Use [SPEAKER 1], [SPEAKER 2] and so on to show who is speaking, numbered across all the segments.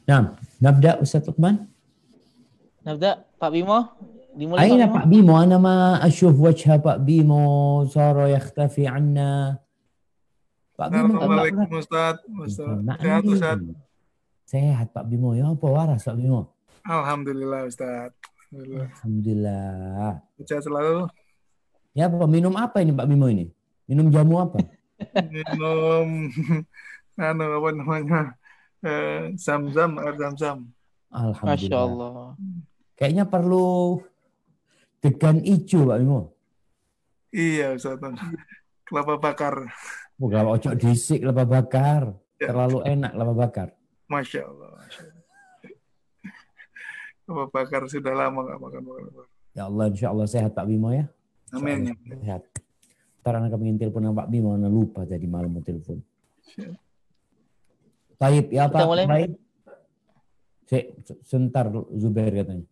[SPEAKER 1] Nah, nabda Ustaz Luqman.
[SPEAKER 2] Nabda, Pak Bimo, dimulai Pak
[SPEAKER 1] أين
[SPEAKER 2] Bimo.
[SPEAKER 1] Pak Bimo? أنا ما أشوف وجه Pak Bimo صار يختفي عنا. Pak Bimo kalau nggak pernah.
[SPEAKER 3] Assalamualaikum Ustaz. Sehat
[SPEAKER 1] Ma'andi.
[SPEAKER 3] Ustaz.
[SPEAKER 1] Sehat Pak Bimo. Ya apa waras Pak Bimo?
[SPEAKER 3] Alhamdulillah Ustaz.
[SPEAKER 1] Alhamdulillah.
[SPEAKER 3] Sehat selalu.
[SPEAKER 1] Ya apa minum apa ini Pak Bimo ini? Minum jamu apa?
[SPEAKER 3] Minum apa namanya? Zam-zam, air zam-zam.
[SPEAKER 1] Alhamdulillah.
[SPEAKER 2] Masya Allah.
[SPEAKER 1] Kayaknya perlu degan ijo Pak Bimo.
[SPEAKER 3] Iya Ustaz. Kelapa bakar.
[SPEAKER 1] Bukan ojo disik kelapa bakar.
[SPEAKER 3] Ya.
[SPEAKER 1] Terlalu enak kelapa bakar.
[SPEAKER 3] Masya Allah. Kelapa bakar sudah lama nggak makan.
[SPEAKER 1] Ya Allah, insya Allah sehat Pak Bimo ya.
[SPEAKER 3] Amin.
[SPEAKER 1] Sehat. Ntar anak pengen telepon Pak Bimo, anak lupa tadi malam mau telepon. Taib, ya Pak. Baik. Sebentar Zubair katanya.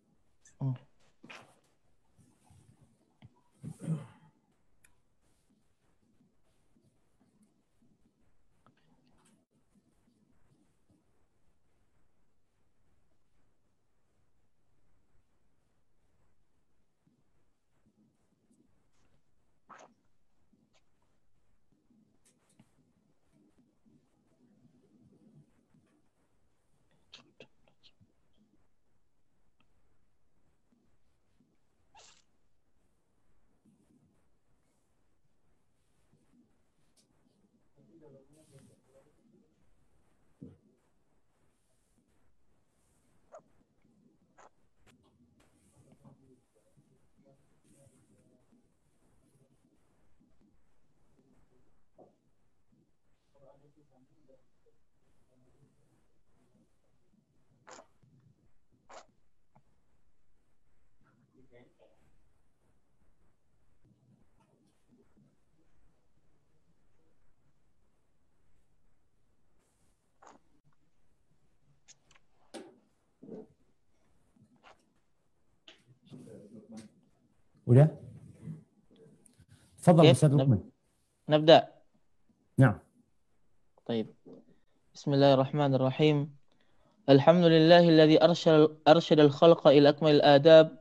[SPEAKER 1] Udah? Fadal Ustaz Luqman.
[SPEAKER 2] Nabda.
[SPEAKER 1] Nah.
[SPEAKER 2] طيب. بسم الله الرحمن الرحيم. الحمد لله الذي أرشد الخلق إلى أكمل الآداب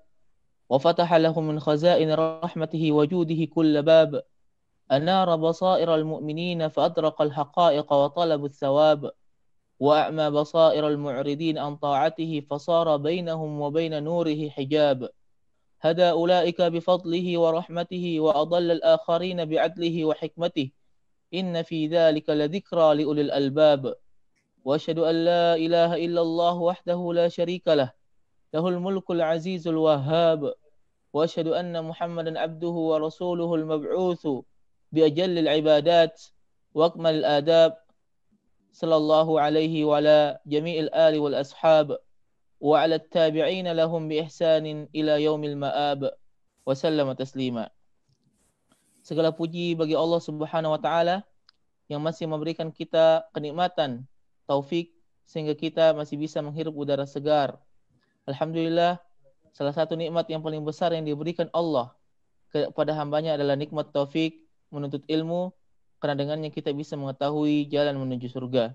[SPEAKER 2] وفتح لهم من خزائن رحمته وجوده كل باب أنار بصائر المؤمنين فأدرك الحقائق وطلب الثواب وأعمى بصائر المعرضين عن طاعته فصار بينهم وبين نوره حجاب هدى أولئك بفضله ورحمته وأضل الآخرين بعدله وحكمته إن في ذلك لذكرى لأولي الألباب وأشهد أن لا إله إلا الله وحده لا شريك له له الملك العزيز الوهاب وأشهد أن محمدا عبده ورسوله المبعوث بأجل العبادات وأكمل الآداب صلى الله عليه وعلى جميع الآل والأصحاب وعلى التابعين لهم بإحسان إلى يوم المآب وسلم تسليما. Segala puji bagi Allah Subhanahu wa taala yang masih memberikan kita kenikmatan, taufik sehingga kita masih bisa menghirup udara segar. Alhamdulillah, salah satu nikmat yang paling besar yang diberikan Allah kepada hambanya adalah nikmat taufik menuntut ilmu, karena dengannya kita bisa mengetahui jalan menuju surga.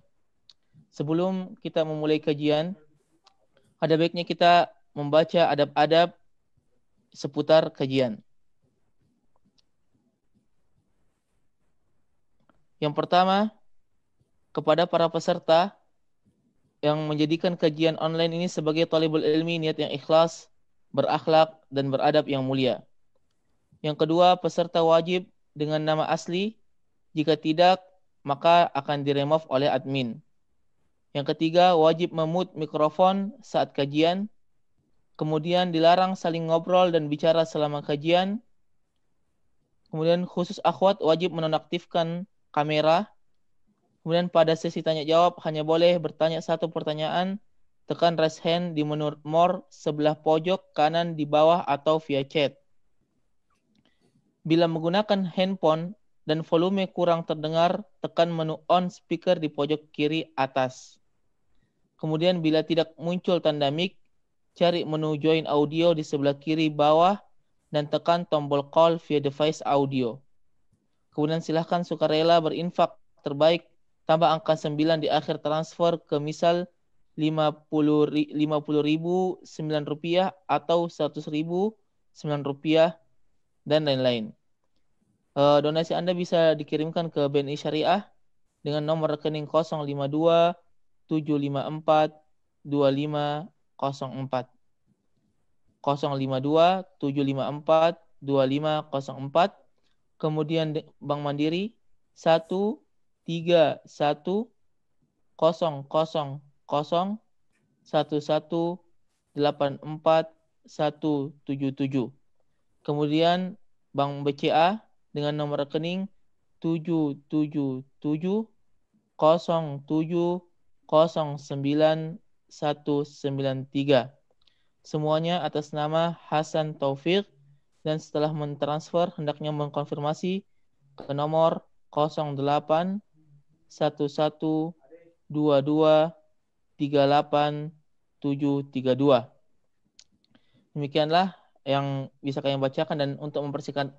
[SPEAKER 2] Sebelum kita memulai kajian, ada baiknya kita membaca adab-adab seputar kajian. Yang pertama, kepada para peserta yang menjadikan kajian online ini sebagai talibul ilmi, niat yang ikhlas, berakhlak, dan beradab yang mulia. Yang kedua, peserta wajib dengan nama asli, jika tidak, maka akan diremove oleh admin. Yang ketiga, wajib memute mikrofon saat kajian. Kemudian dilarang saling ngobrol dan bicara selama kajian. Kemudian khusus akhwat wajib menonaktifkan kamera. Kemudian pada sesi tanya jawab hanya boleh bertanya satu pertanyaan. Tekan raise hand di menu more sebelah pojok kanan di bawah atau via chat. Bila menggunakan handphone dan volume kurang terdengar, tekan menu on speaker di pojok kiri atas. Kemudian bila tidak muncul tanda mic, cari menu join audio di sebelah kiri bawah dan tekan tombol call via device audio. Kemudian silahkan sukarela berinfak terbaik tambah angka 9 di akhir transfer ke misal 50.000 Rp9 atau 100.000 Rp9 dan lain-lain. Donasi Anda bisa dikirimkan ke BNI Syariah dengan nomor rekening 052 754 2504. 052 754 2504. Kemudian Bank Mandiri 131 000 1184177. Kemudian Bank BCA dengan nomor rekening 777 07 09 193. Semuanya atas nama Hasan Taufik, dan setelah mentransfer hendaknya mengkonfirmasi ke nomor 08 11 22 38 732. Demikianlah yang bisa kami bacakan, dan untuk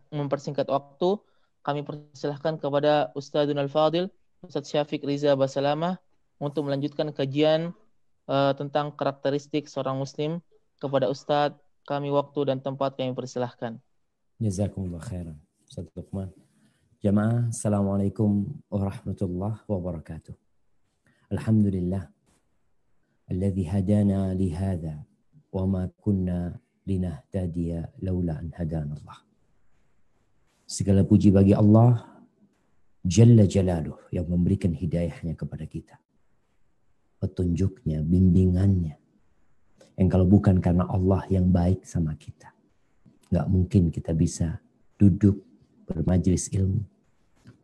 [SPEAKER 2] mempersingkat waktu, kami persilahkan kepada Ustadzul Fadil, Ustadz Syafiq Riza Basalamah, untuk melanjutkan kajian tentang karakteristik seorang muslim. Kepada Ustadz, kami waktu dan tempat kami persilahkan.
[SPEAKER 1] Jazakumullah khairan. Ustadz Luqman. Jamaah, Assalamualaikum warahmatullahi wabarakatuh. Alhamdulillah. Alladhi hadana lihada wa ma kunna linahtadiya laula an hadana Allah. Segala puji bagi Allah Jalla Jalaluh yang memberikan hidayahnya kepada kita. Petunjuknya, bimbingannya. Yang kalau bukan karena Allah yang baik sama kita, nggak mungkin kita bisa duduk bermajlis ilmu,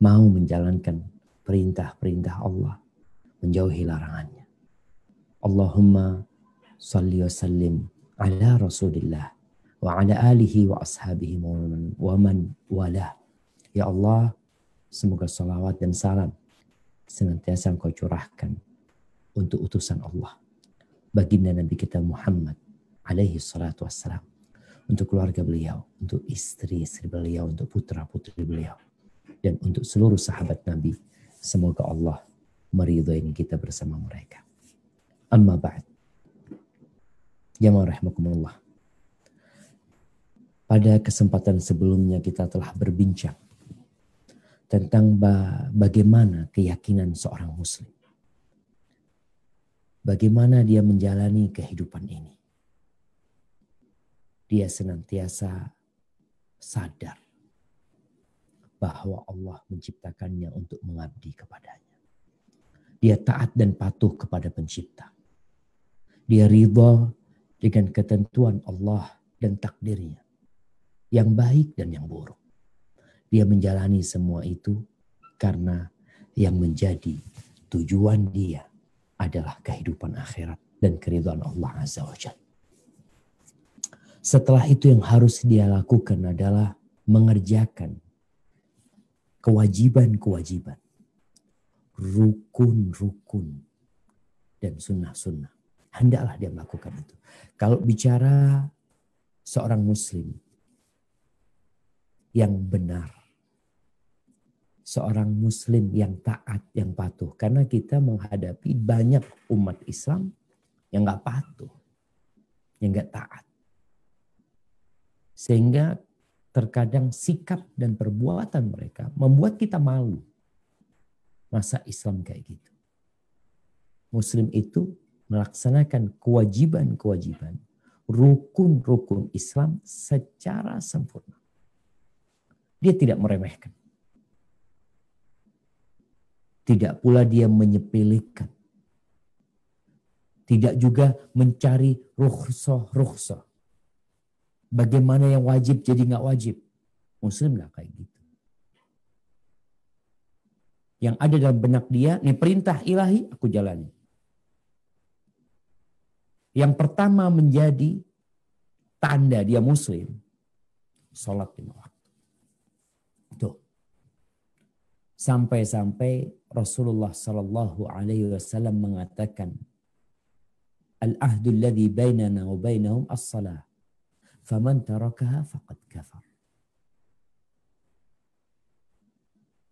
[SPEAKER 1] mau menjalankan perintah-perintah Allah, menjauhi larangannya. Allahumma salli wa sallim ala Rasulillah wa ala alihi wa ashabihi wa man wala. Ya Allah, semoga salawat dan salam senantiasa Engkau curahkan untuk utusan Allah, baginda Nabi kita Muhammad alaihi salatu wassalam, untuk keluarga beliau, untuk istri-istri beliau, untuk putra-putri beliau, dan untuk seluruh sahabat Nabi. Semoga Allah meridhai kita bersama mereka. Amma ba'd. Jamaah rahimakumullah. Pada kesempatan sebelumnya kita telah berbincang tentang bagaimana keyakinan seorang muslim. Bagaimana dia menjalani kehidupan ini. Dia senantiasa sadar bahwa Allah menciptakannya untuk mengabdi kepadanya. Dia taat dan patuh kepada pencipta. Dia ridha dengan ketentuan Allah dan takdirnya, yang baik dan yang buruk. Dia menjalani semua itu karena yang menjadi tujuan dia adalah kehidupan akhirat dan keridhaan Allah Azza wa Jalla. Setelah itu yang harus dia lakukan adalah mengerjakan kewajiban-kewajiban, rukun-rukun, dan sunnah-sunnah. Hendaklah dia melakukan itu. Kalau bicara seorang muslim yang benar, seorang muslim yang taat, yang patuh. Karena kita menghadapi banyak umat Islam yang gak patuh, yang gak taat. Sehingga terkadang sikap dan perbuatan mereka membuat kita malu. Masa Islam kayak gitu? Muslim itu melaksanakan kewajiban-kewajiban, rukun-rukun Islam secara sempurna. Dia tidak meremehkan. Tidak pula dia menyepelekan. Tidak juga mencari rukhsah. Bagaimana yang wajib jadi nggak wajib. Muslim nggak kayak gitu. Yang ada dalam benak dia, ini perintah ilahi, aku jalani. Yang pertama menjadi tanda dia muslim, sholat lima waktu. Tuh. Sampai-sampai Rasulullah Sallallahu Alaihi Wasallam mengatakan, Al-ahdu alladhi bainana wa bainahum as-salah, faman tarakaha faqad kafar.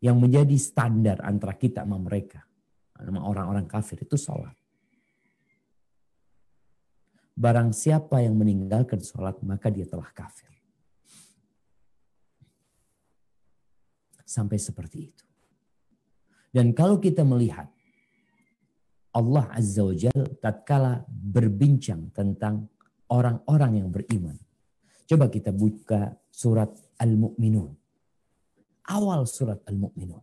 [SPEAKER 1] Yang menjadi standar antara kita sama mereka, sama orang-orang kafir itu sholat. barang siapa yang meninggalkan sholat maka dia telah kafir. Sampai seperti itu. Dan kalau kita melihat Allah Azza wa Jalla tatkala berbincang tentang orang-orang yang beriman. Coba kita buka surat Al-Mu'minun. Awal surat Al-Mu'minun.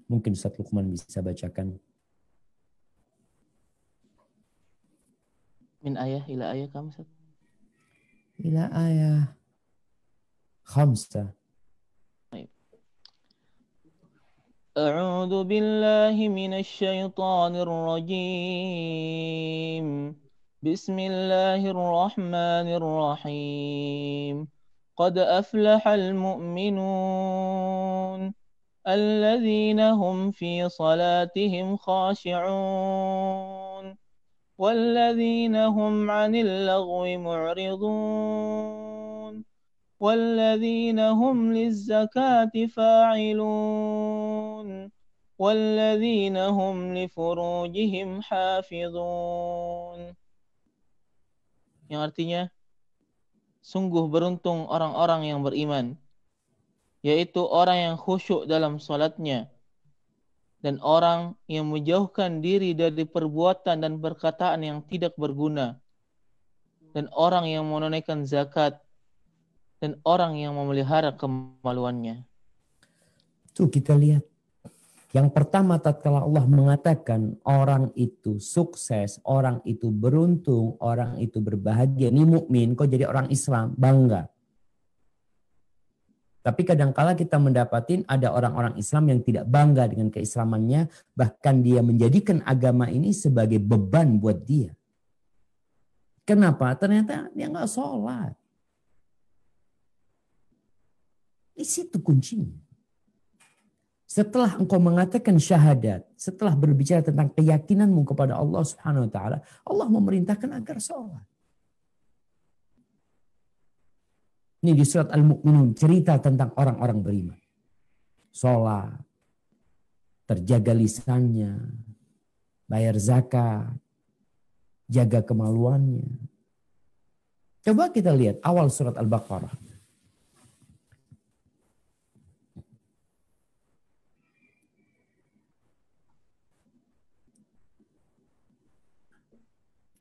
[SPEAKER 1] Mungkin Ustaz Luqman bisa bacakan.
[SPEAKER 2] Min ayah ila ayah kamu Ustaz.
[SPEAKER 1] Ila ayah khamsah.
[SPEAKER 2] أعوذ بالله من الشيطان الرجيم بسم الله الرحمن الرحيم قد أفلح المؤمنون الذين هم في صلاتهم خاشعون والذين هم عن اللغو معرضون والذين هم للزكاة فاعلون والذين هم لفروجهم حافظون. Yang artinya, sungguh beruntung orang-orang yang beriman, yaitu orang yang khusyuk dalam salatnya, dan orang yang menjauhkan diri dari perbuatan dan perkataan yang tidak berguna, dan orang yang menunaikan zakat, dan orang yang memelihara kemaluannya.
[SPEAKER 1] Tuh kita lihat. Yang pertama tatkala Allah mengatakan orang itu sukses, orang itu beruntung, orang itu berbahagia. Ini mukmin kok jadi orang Islam, bangga. Tapi kadangkala kita mendapatin ada orang-orang Islam yang tidak bangga dengan keislamannya, bahkan dia menjadikan agama ini sebagai beban buat dia. Kenapa? Ternyata dia nggak sholat. Di situ kuncinya. Setelah engkau mengatakan syahadat, setelah berbicara tentang keyakinanmu kepada Allah Subhanahu wa taala, Allah memerintahkan agar sholat. Ini di surat Al-Mu'minun cerita tentang orang-orang beriman. Sholat, terjaga lisannya, bayar zakat, jaga kemaluannya. Coba kita lihat awal surat Al-Baqarah.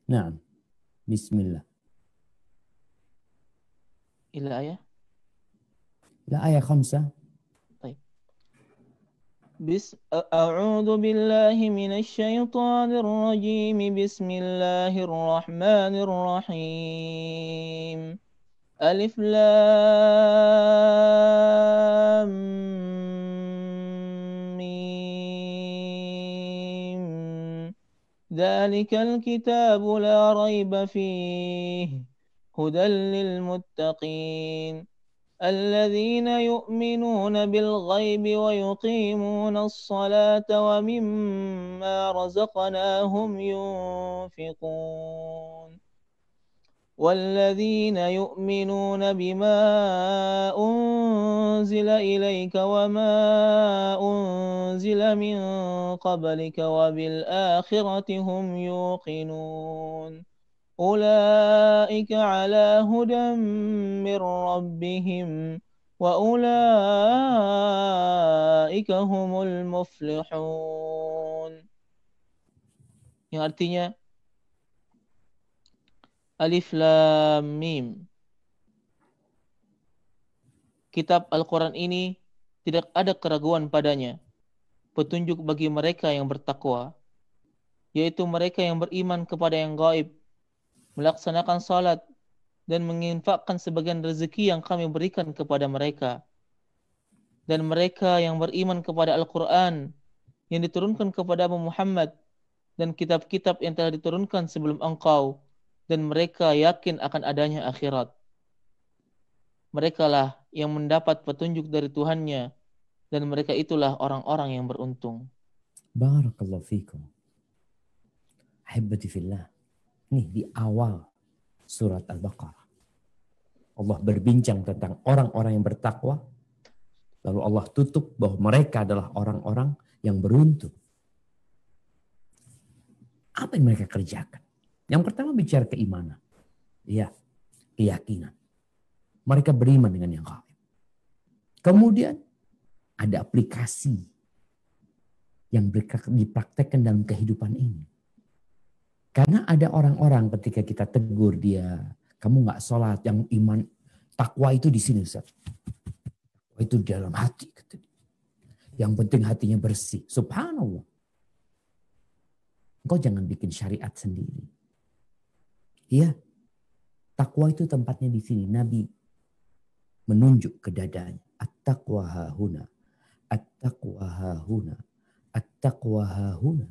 [SPEAKER 1] Nah, bismillah.
[SPEAKER 2] Ila ayah.
[SPEAKER 1] Ila ayah khamsah.
[SPEAKER 2] أعوذ بالله من الشيطان الرجيم بسم الله الرحمن الرحيم ألف لام ميم ذلك الكتاب لا ريب فيه هدى للمتقين الذين يؤمنون بالغيب ويقيمون الصلاة ومما رزقناهم ينفقون والذين يؤمنون بما أنزل إليك وما أنزل من قبلك وبالآخرة هم يوقنون أولئك على هدى من ربهم وأولئك هم المفلحون. Yang artinya Alif Lam Mim. Kitab Al-Quran ini tidak ada keraguan padanya. Petunjuk bagi mereka yang bertakwa, yaitu mereka yang beriman kepada yang gaib, melaksanakan salat, dan menginfakkan sebagian rezeki yang kami berikan kepada mereka. Dan mereka yang beriman kepada Al-Quran yang diturunkan kepada Muhammad dan kitab-kitab yang telah diturunkan sebelum engkau, dan mereka yakin akan adanya akhirat. Merekalah yang mendapat petunjuk dari Tuhannya, dan mereka itulah orang-orang yang beruntung.
[SPEAKER 1] Barakallahu fikum. Ahibbati fillah. Nih di awal surat Al-Baqarah. Allah berbincang tentang orang-orang yang bertakwa. Lalu Allah tutup bahwa mereka adalah orang-orang yang beruntung. Apa yang mereka kerjakan? Yang pertama bicara keimanan. Ya, keyakinan. Mereka beriman dengan yang gaib. Kemudian ada aplikasi yang dipraktekkan dalam kehidupan ini. Karena ada orang-orang ketika kita tegur dia, kamu nggak sholat, yang iman takwa itu di sini, Ustaz. Takwa itu di dalam hati. Yang penting hatinya bersih. Subhanallah. Engkau jangan bikin syariat sendiri. Iya, takwa itu tempatnya di sini. Nabi menunjuk ke dadanya. At-taqwa hahuna. At-taqwa hahuna. At-taqwa hahuna.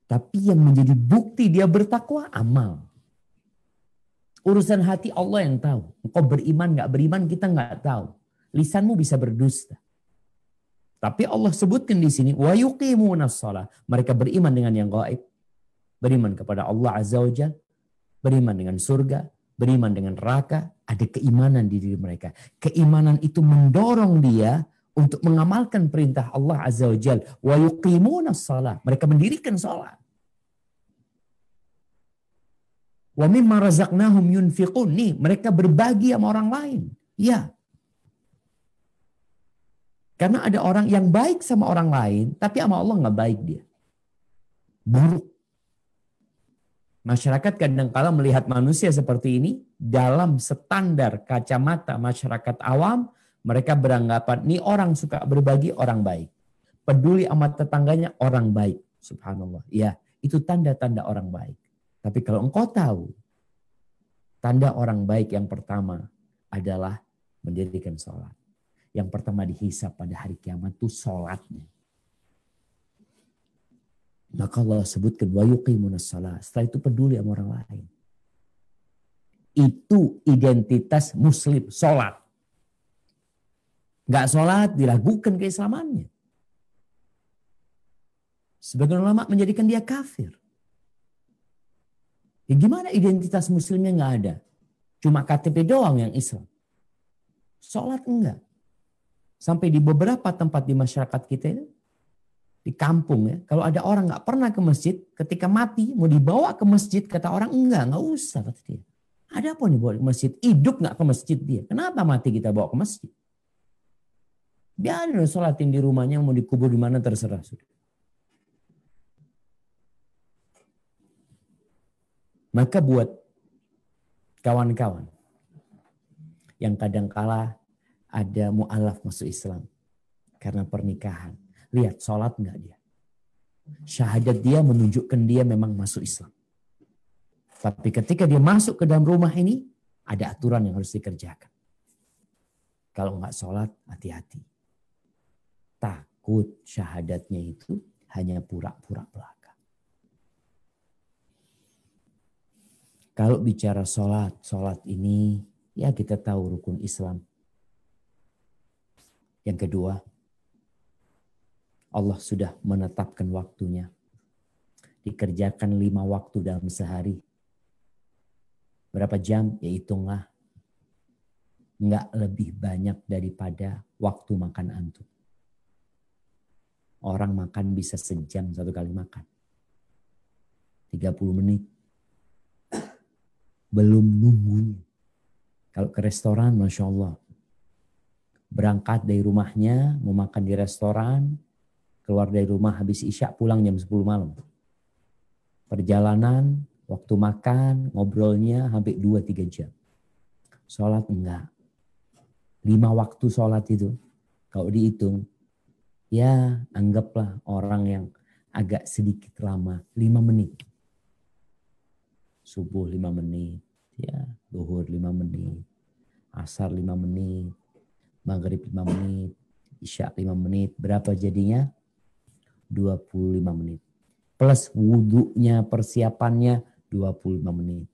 [SPEAKER 1] Tapi yang menjadi bukti dia bertakwa, amal. Urusan hati Allah yang tahu. Engkau beriman gak beriman kita gak tahu. Lisanmu bisa berdusta. Tapi Allah sebutkan di sini, wa yuqimunas shalah. Mereka beriman dengan yang gaib. Beriman kepada Allah Azza wa Jalla. Beriman dengan surga. Beriman dengan neraka. Ada keimanan di diri mereka. Keimanan itu mendorong dia untuk mengamalkan perintah Allah Azza wa Jalla. Wa yuqimunas shalah. Mereka mendirikan salat. Wa mimma razaqnahum yunfiqun. Nih, mereka berbagi sama orang lain. Ya. Karena ada orang yang baik sama orang lain, tapi sama Allah nggak baik dia. Buruk. Masyarakat kadang-kala melihat manusia seperti ini, dalam standar kacamata masyarakat awam, mereka beranggapan, nih orang suka berbagi, orang baik. Peduli sama tetangganya, orang baik. Subhanallah. Ya, itu tanda-tanda orang baik. Tapi kalau engkau tahu, tanda orang baik yang pertama adalah mendirikan sholat. Yang pertama dihisab pada hari kiamat itu sholatnya. Maka Allah sebutkan wa yuqimunas shalah. Setelah itu peduli sama orang lain. Itu identitas muslim, sholat. Gak sholat diragukan keislamannya. Sebagian ulama menjadikan dia kafir. Ya gimana identitas muslimnya nggak ada? Cuma KTP doang yang Islam. Sholat enggak. Sampai di beberapa tempat di masyarakat kita ini, di kampung ya, kalau ada orang nggak pernah ke masjid, ketika mati mau dibawa ke masjid, kata orang nggak usah kata dia. Ada apa nih bawa ke masjid? Hidup nggak ke masjid dia. Kenapa mati kita bawa ke masjid? Biarin sholatin di rumahnya, mau dikubur di mana terserah. Maka buat kawan-kawan yang kadang-kala ada mu'alaf masuk Islam karena pernikahan. Lihat sholat enggak dia. Syahadat dia menunjukkan dia memang masuk Islam. Tapi ketika dia masuk ke dalam rumah ini, ada aturan yang harus dikerjakan. Kalau enggak sholat, hati-hati. Takut syahadatnya itu hanya pura-pura belaka. Kalau bicara sholat ini ya kita tahu rukun Islam. Yang kedua, Allah sudah menetapkan waktunya. Dikerjakan 5 waktu dalam sehari. Berapa jam? Ya hitunglah. Enggak lebih banyak daripada waktu makan antum. Orang makan bisa sejam satu kali makan. 30 menit. Belum nunggunya. Kalau ke restoran, Masya Allah. Berangkat dari rumahnya, mau makan di restoran, keluar dari rumah habis isya, pulang jam 10 malam. Perjalanan, waktu makan, ngobrolnya hampir 2-3 jam. Sholat enggak. 5 waktu sholat itu, kalau dihitung, ya anggaplah orang yang agak sedikit lama, 5 menit. Subuh 5 menit, ya, zuhur 5 menit, asar 5 menit, maghrib 5 menit, isya 5 menit. Berapa jadinya? 25 menit. Plus wudhunya, persiapannya 25 menit.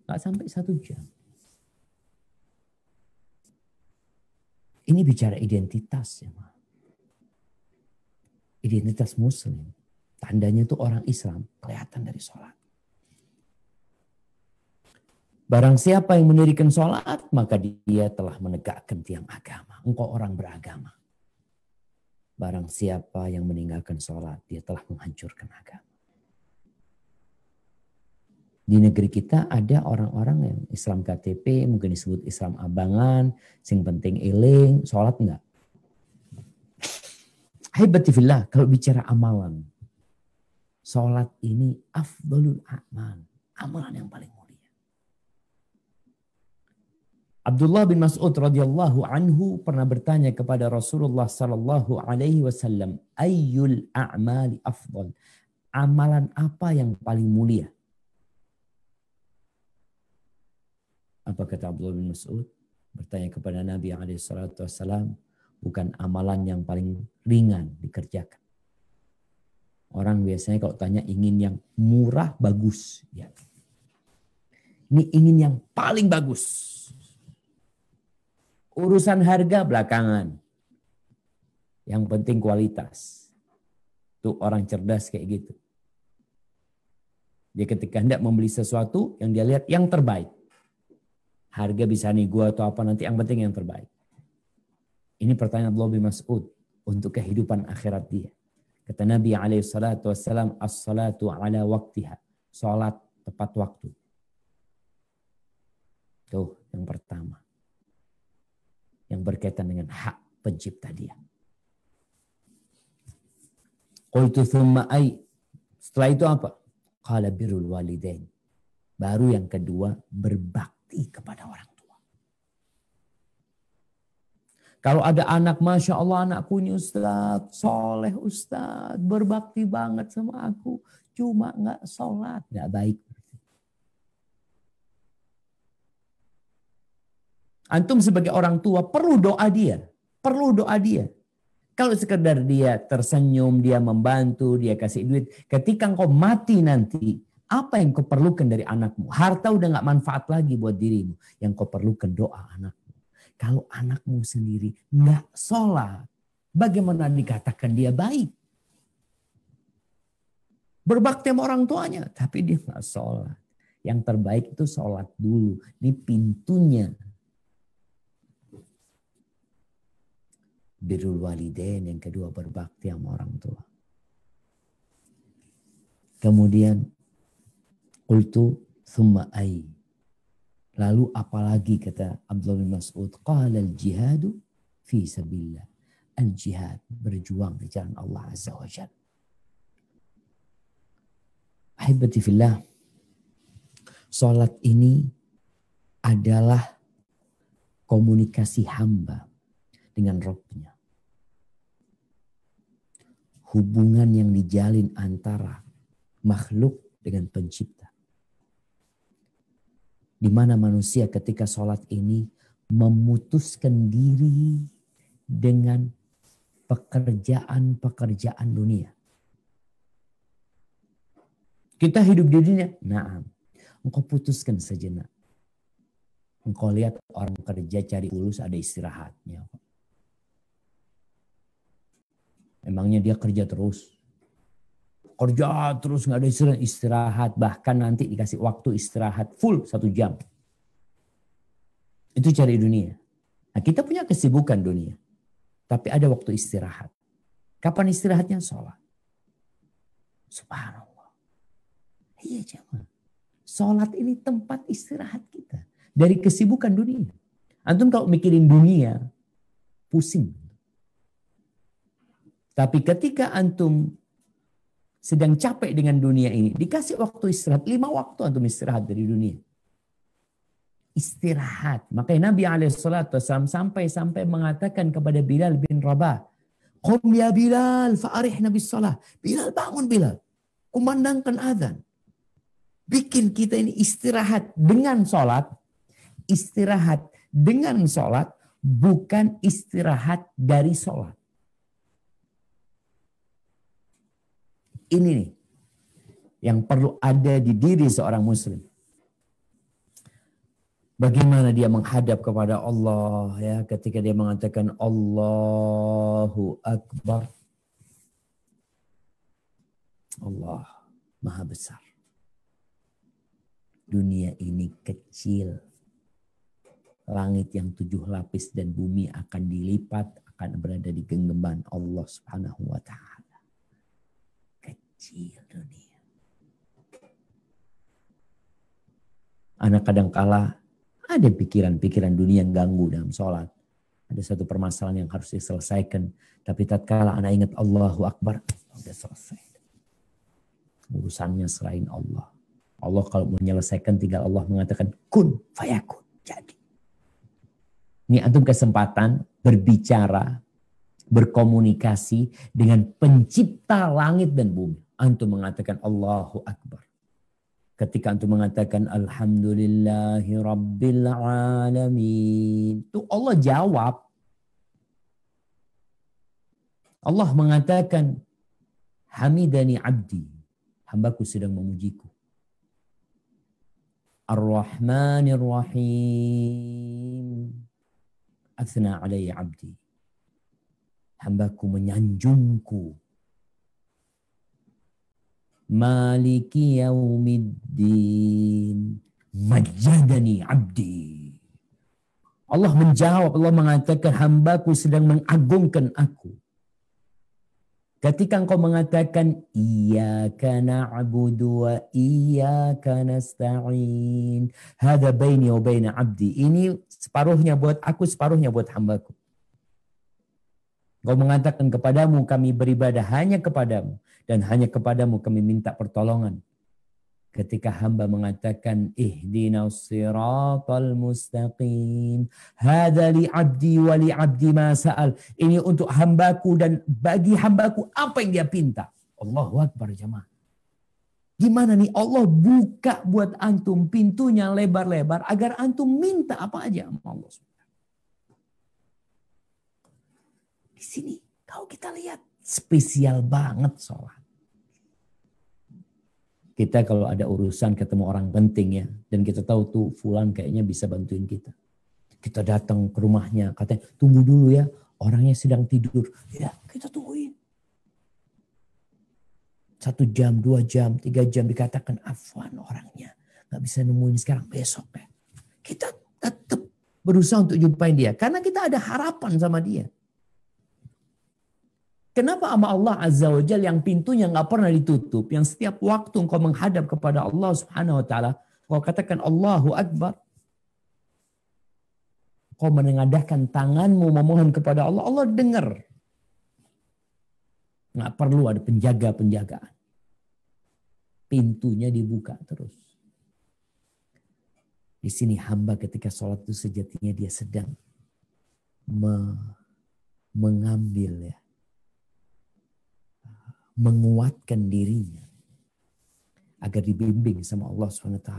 [SPEAKER 1] Gak sampai 1 jam. Ini bicara identitas ya, identitas muslim. Tandanya itu orang Islam kelihatan dari sholat. Barang siapa yang mendirikan sholat, maka dia telah menegakkan tiang agama. Engkau orang beragama. Barang siapa yang meninggalkan sholat, dia telah menghancurkan agama. Di negeri kita ada orang-orang yang Islam KTP, mungkin disebut Islam abangan, sing penting eling, sholat enggak. Haibatifillah, kalau bicara amalan, sholat ini afdalul a'mal, amalan yang paling mulia. Abdullah bin Mas'ud radhiyallahu anhu pernah bertanya kepada Rasulullah sallallahu alaihi wasallam, ayyul a'mali afdal? Amalan apa yang paling mulia? Apa kata Abdullah bin Mas'ud? Bertanya kepada Nabi alaihi salatu wasallam, bukan amalan yang paling ringan dikerjakan. Orang biasanya kalau tanya ingin yang murah bagus, ya. Ini ingin yang paling bagus. Urusan harga belakangan. Yang penting kualitas. Tuh orang cerdas kayak gitu. Dia ketika hendak membeli sesuatu yang dia lihat yang terbaik. Harga bisa nego atau apa nanti, yang penting yang terbaik. Ini pertanyaan Abdullah bin Mas'ud untuk kehidupan akhirat dia. Kata Nabi SAW, as-salatu ala waktiha. Salat tepat waktu. Tuh yang pertama. Yang berkaitan dengan hak pencipta dia. Qultu thumma ay. Setelah itu apa? Qala birrul walidain. Baru yang kedua, berbakti kepada orang tua. Kalau ada anak, Masya Allah anakku ini Ustaz, soleh Ustaz, berbakti banget sama aku. Cuma nggak sholat, nggak baik. Antum sebagai orang tua perlu doa dia. Perlu doa dia. Kalau sekedar dia tersenyum, dia membantu, dia kasih duit. Ketika engkau mati nanti, apa yang kau perlukan dari anakmu? Harta udah gak manfaat lagi buat dirimu. Yang kau perlukan doa anakmu. Kalau anakmu sendiri gak sholat, bagaimana dikatakan dia baik? Berbakti sama orang tuanya, tapi dia gak sholat. Yang terbaik itu sholat dulu. Ini pintunya. Birrul walidain, yang kedua berbakti sama orang tua. Kemudian qultu thumma ay. Lalu apalagi kata Abdullah bin Mas'ud, qala al-jihadu fi sabilillah. Al-jihad, berjuang di jalan Allah Azza wa Jalla. Ahibati fillah, salat ini adalah komunikasi hamba dengan Rabbnya. Hubungan yang dijalin antara makhluk dengan pencipta. Di mana manusia ketika sholat ini memutuskan diri dengan pekerjaan-pekerjaan dunia. Kita hidup di dunia, naam. Engkau putuskan sejenak. Engkau lihat orang kerja cari fulus ada istirahatnya. Emangnya dia kerja terus? Kerja terus nggak ada istirahat. Bahkan nanti dikasih waktu istirahat full 1 jam. Itu cari dunia. Nah, kita punya kesibukan dunia. Tapi ada waktu istirahat. Kapan istirahatnya? Sholat. Subhanallah. Iya jemaah. Sholat ini tempat istirahat kita. Dari kesibukan dunia. Antum kalau mikirin dunia, pusing. Tapi ketika antum sedang capek dengan dunia ini, dikasih waktu istirahat, 5 waktu antum istirahat dari dunia. Istirahat. Makanya Nabi SAW sampai mengatakan kepada Bilal bin Rabah, "Qum ya Bilal, fa'arihna bis shalah." Bilal, bangun Bilal. Kumandangkan azan. Bikin kita ini istirahat dengan sholat. Istirahat dengan sholat, bukan istirahat dari sholat. Ini nih yang perlu ada di diri seorang muslim. Bagaimana dia menghadap kepada Allah ya ketika dia mengatakan Allahu Akbar. Allah Maha Besar. dunia ini kecil. Langit yang 7 lapis dan bumi akan dilipat, akan berada di genggaman Allah Subhanahu wa ta'ala. Kecil dunia. Anak kadangkala ada pikiran-pikiran dunia yang ganggu dalam sholat. Ada satu permasalahan yang harus diselesaikan. Tapi tatkala anak ingat Allahu Akbar, sudah selesai. Urusannya selain Allah. Allah kalau menyelesaikan tinggal Allah mengatakan kun fayakun. Jadi. Ini antum kesempatan berbicara, berkomunikasi dengan pencipta langit dan bumi. Antum mengatakan Allahu Akbar. Ketika antum mengatakan Alhamdulillahi Rabbil Alamin. Itu Allah jawab. Allah mengatakan Hamidani abdi. Hambaku sedang memujiku. Ar-Rahmanir Rahim. Athna alayya abdi. Hambaku menyanjungku. Maliki yaumiddin. Majadani abdi. Allah menjawab, Allah mengatakan hambaku sedang mengagungkan aku. Ketika engkau mengatakan iyyaka na'budu wa iyyaka nasta'in. Hadza baini wa baina abdi. Ini separuhnya buat aku, separuhnya buat hambaku. Engkau mengatakan kepadamu kami beribadah hanya kepadamu. Dan hanya kepadamu kami minta pertolongan. Ketika hamba mengatakan ihdinas siratal mustaqim. Hadza li abdi wa li abdi ma sa'al. Ini untuk hambaku dan bagi hambaku apa yang dia pinta. Allahu Akbar jemaah. Gimana nih Allah buka buat antum pintunya lebar-lebar agar antum minta apa aja sama Allah. Di sini kalau kita lihat spesial banget sholat. Kita kalau ada urusan ketemu orang penting ya. Dan kita tahu tuh fulan kayaknya bisa bantuin kita. Kita datang ke rumahnya. Katanya tunggu dulu ya. Orangnya sedang tidur. Ya kita tungguin. 1 jam, 2 jam, 3 jam dikatakan afwan orangnya. Gak bisa nemuin sekarang, besok ya. Kita tetap berusaha untuk jumpain dia. Karena kita ada harapan sama dia. Kenapa sama Allah Azza wa Jalla yang pintunya nggak pernah ditutup, yang setiap waktu engkau menghadap kepada Allah Subhanahu wa taala, engkau katakan Allahu Akbar. Kau menengadahkan tanganmu memohon kepada Allah, Allah dengar. Nggak perlu ada penjaga-penjagaan. Pintunya dibuka terus. Di sini hamba ketika sholat itu sejatinya dia sedang mengambil ya. Menguatkan dirinya agar dibimbing sama Allah SWT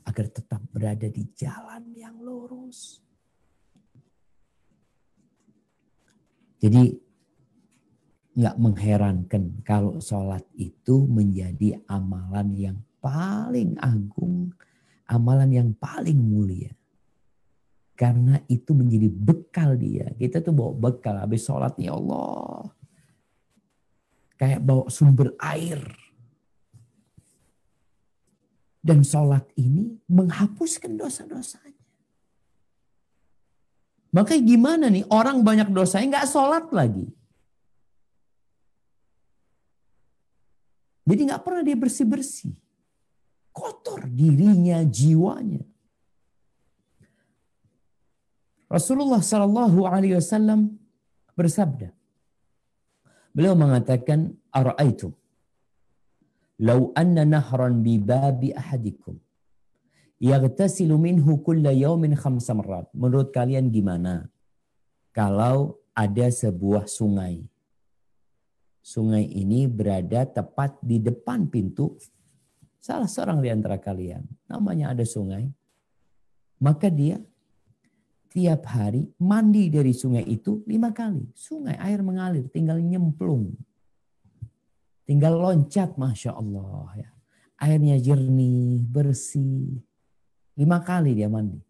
[SPEAKER 1] agar tetap berada di jalan yang lurus. Jadi nggak mengherankan kalau sholat itu menjadi amalan yang paling agung, amalan yang paling mulia. Karena itu menjadi bekal dia. Kita tuh bawa bekal habis sholat ya Allah. Kayak bawa sumber air. Dan sholat ini menghapuskan dosa-dosanya. Makanya gimana nih orang banyak dosanya gak sholat lagi. Jadi gak pernah dia bersih-bersih. Kotor dirinya, jiwanya. Rasulullah SAW bersabda. Beliau mengatakan, Ara'aitum, law anna nahran bi babi ahadikum, yaghtasilu minhu kulla yawmin 5 marrat. Menurut kalian gimana? Kalau ada sebuah sungai. Sungai ini berada tepat di depan pintu salah seorang di antara kalian. Namanya ada sungai. Maka dia tiap hari mandi dari sungai itu 5 kali. Sungai air mengalir, tinggal nyemplung. Tinggal loncat, Masya Allah. Ya. Airnya jernih, bersih. 5 kali dia mandi.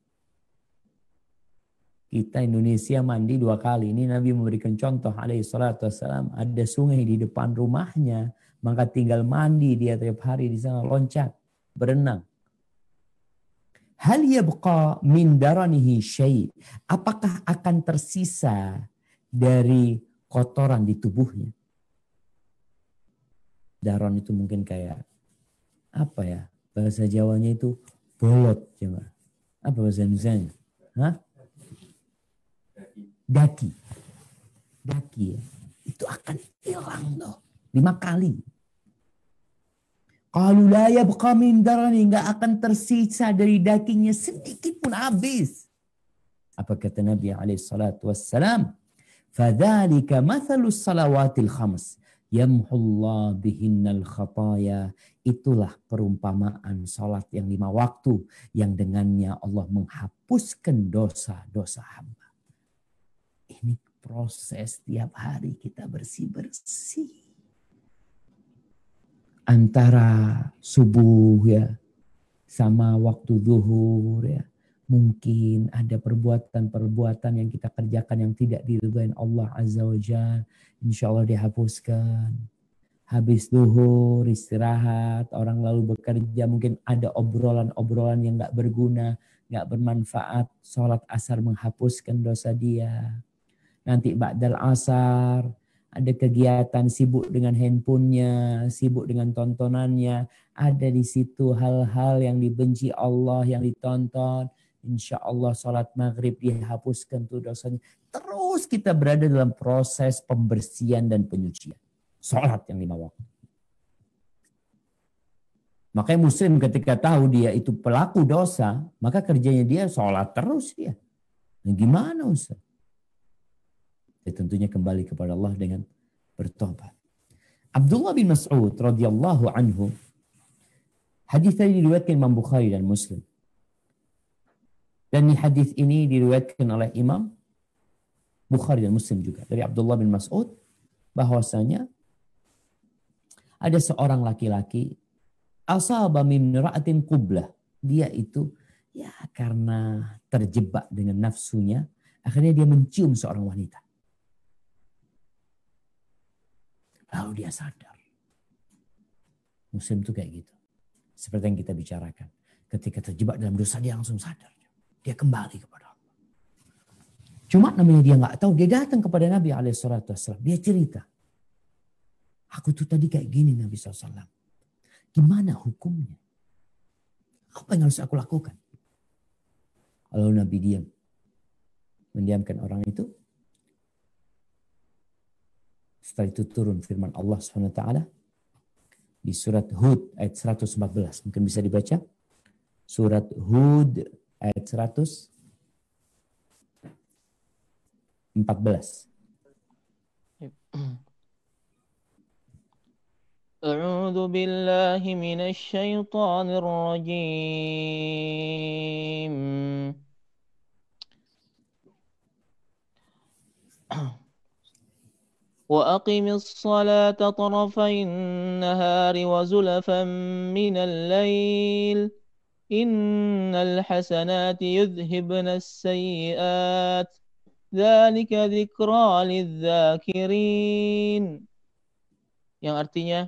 [SPEAKER 1] Kita Indonesia mandi 2 kali. Ini Nabi memberikan contoh alaihi salatu wassalam. Ada sungai di depan rumahnya. Maka tinggal mandi dia tiap hari di sana loncat, berenang. Hal yabqa min daranihi syai'. Apakah akan tersisa dari kotoran di tubuhnya? Daron itu mungkin kayak apa ya? Bahasa Jawanya itu bolot, coba. Apa bahasa Indonesianya? Hah? Daki. Daki ya. Itu akan hilang loh. 5 kali. Qalu la yabqa min darani, enggak akan tersisa dari dagingnya sedikit pun habis. Apa kata Nabi alaihi salatu wassalam? Fadzalika mathalus salawatil khams yamhullah bihinnal khataya. Itulah perumpamaan salat yang 5 waktu yang dengannya Allah menghapuskan dosa-dosa hamba. Ini proses tiap hari kita bersih-bersih. Antara subuh ya sama waktu zuhur ya, mungkin ada perbuatan-perbuatan yang kita kerjakan yang tidak diridhai Allah Azza wa Jalla, insya Allah dihapuskan. Habis zuhur istirahat, orang lalu bekerja, mungkin ada obrolan-obrolan yang nggak berguna, nggak bermanfaat. Sholat asar menghapuskan dosa dia. Nanti ba'dal asar ada kegiatan, sibuk dengan handphonenya, sibuk dengan tontonannya. Ada di situ hal-hal yang dibenci Allah yang ditonton. Insya Allah sholat maghrib dihapuskan tuh dosanya. Terus kita berada dalam proses pembersihan dan penyucian. Sholat yang 5 waktu. Makanya muslim ketika tahu dia itu pelaku dosa, maka kerjanya dia sholat terus dia. Nah, gimana Ustaz? Ya, tentunya kembali kepada Allah dengan bertobat. Abdullah bin Mas'ud radhiyallahu anhu, hadis tadi diriwayatkan Imam Bukhari dan Muslim. Dan hadis ini diriwayatkan oleh Imam Bukhari dan Muslim juga dari Abdullah bin Mas'ud bahwasanya ada seorang laki-laki asaba min ra'atin qublah. Dia itu ya karena terjebak dengan nafsunya, akhirnya dia mencium seorang wanita. Lalu dia sadar. Muslim itu kayak gitu. Seperti yang kita bicarakan. Ketika terjebak dalam dosa dia langsung sadar. Dia kembali kepada Allah. Cuma namanya dia nggak tahu. Dia datang kepada Nabi SAW. Dia cerita. Aku tuh tadi kayak gini Nabi SAW. Gimana hukumnya? Apa yang harus aku lakukan? Lalu Nabi diam. Mendiamkan orang itu. Setelah itu turun firman Allah SWT di surat Hud ayat 114. Mungkin bisa dibaca. Surat Hud ayat 114.
[SPEAKER 2] A'udzu billahi minasy syaithanir rajim. وأقم الصلاة طرفي النهار وزلفا من الليل إن الحسنات يذهبن السيئات ذلك ذكرى للذاكرين. Yang artinya,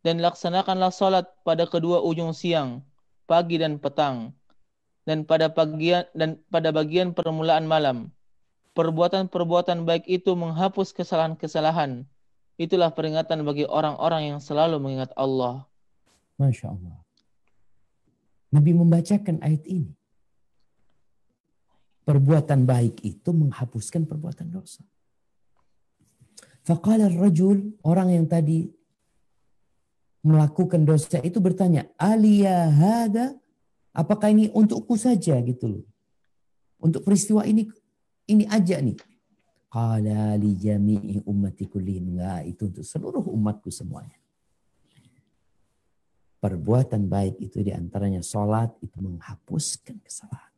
[SPEAKER 2] dan laksanakanlah salat pada kedua ujung siang, pagi dan petang, dan pada bagian permulaan malam. Perbuatan-perbuatan baik itu menghapus kesalahan-kesalahan. Itulah peringatan bagi orang-orang yang selalu mengingat Allah.
[SPEAKER 1] Masya Allah. Nabi membacakan ayat ini. Perbuatan baik itu menghapuskan perbuatan dosa. Faqala ar-rajul, orang yang tadi melakukan dosa itu bertanya, "Aliya hada?" Apakah ini untukku saja gitu loh. Untuk peristiwa ini aja nih. Qala li jami'i ummati kullihim. Enggak, itu untuk seluruh umatku semuanya. Perbuatan baik itu diantaranya sholat itu menghapuskan kesalahan.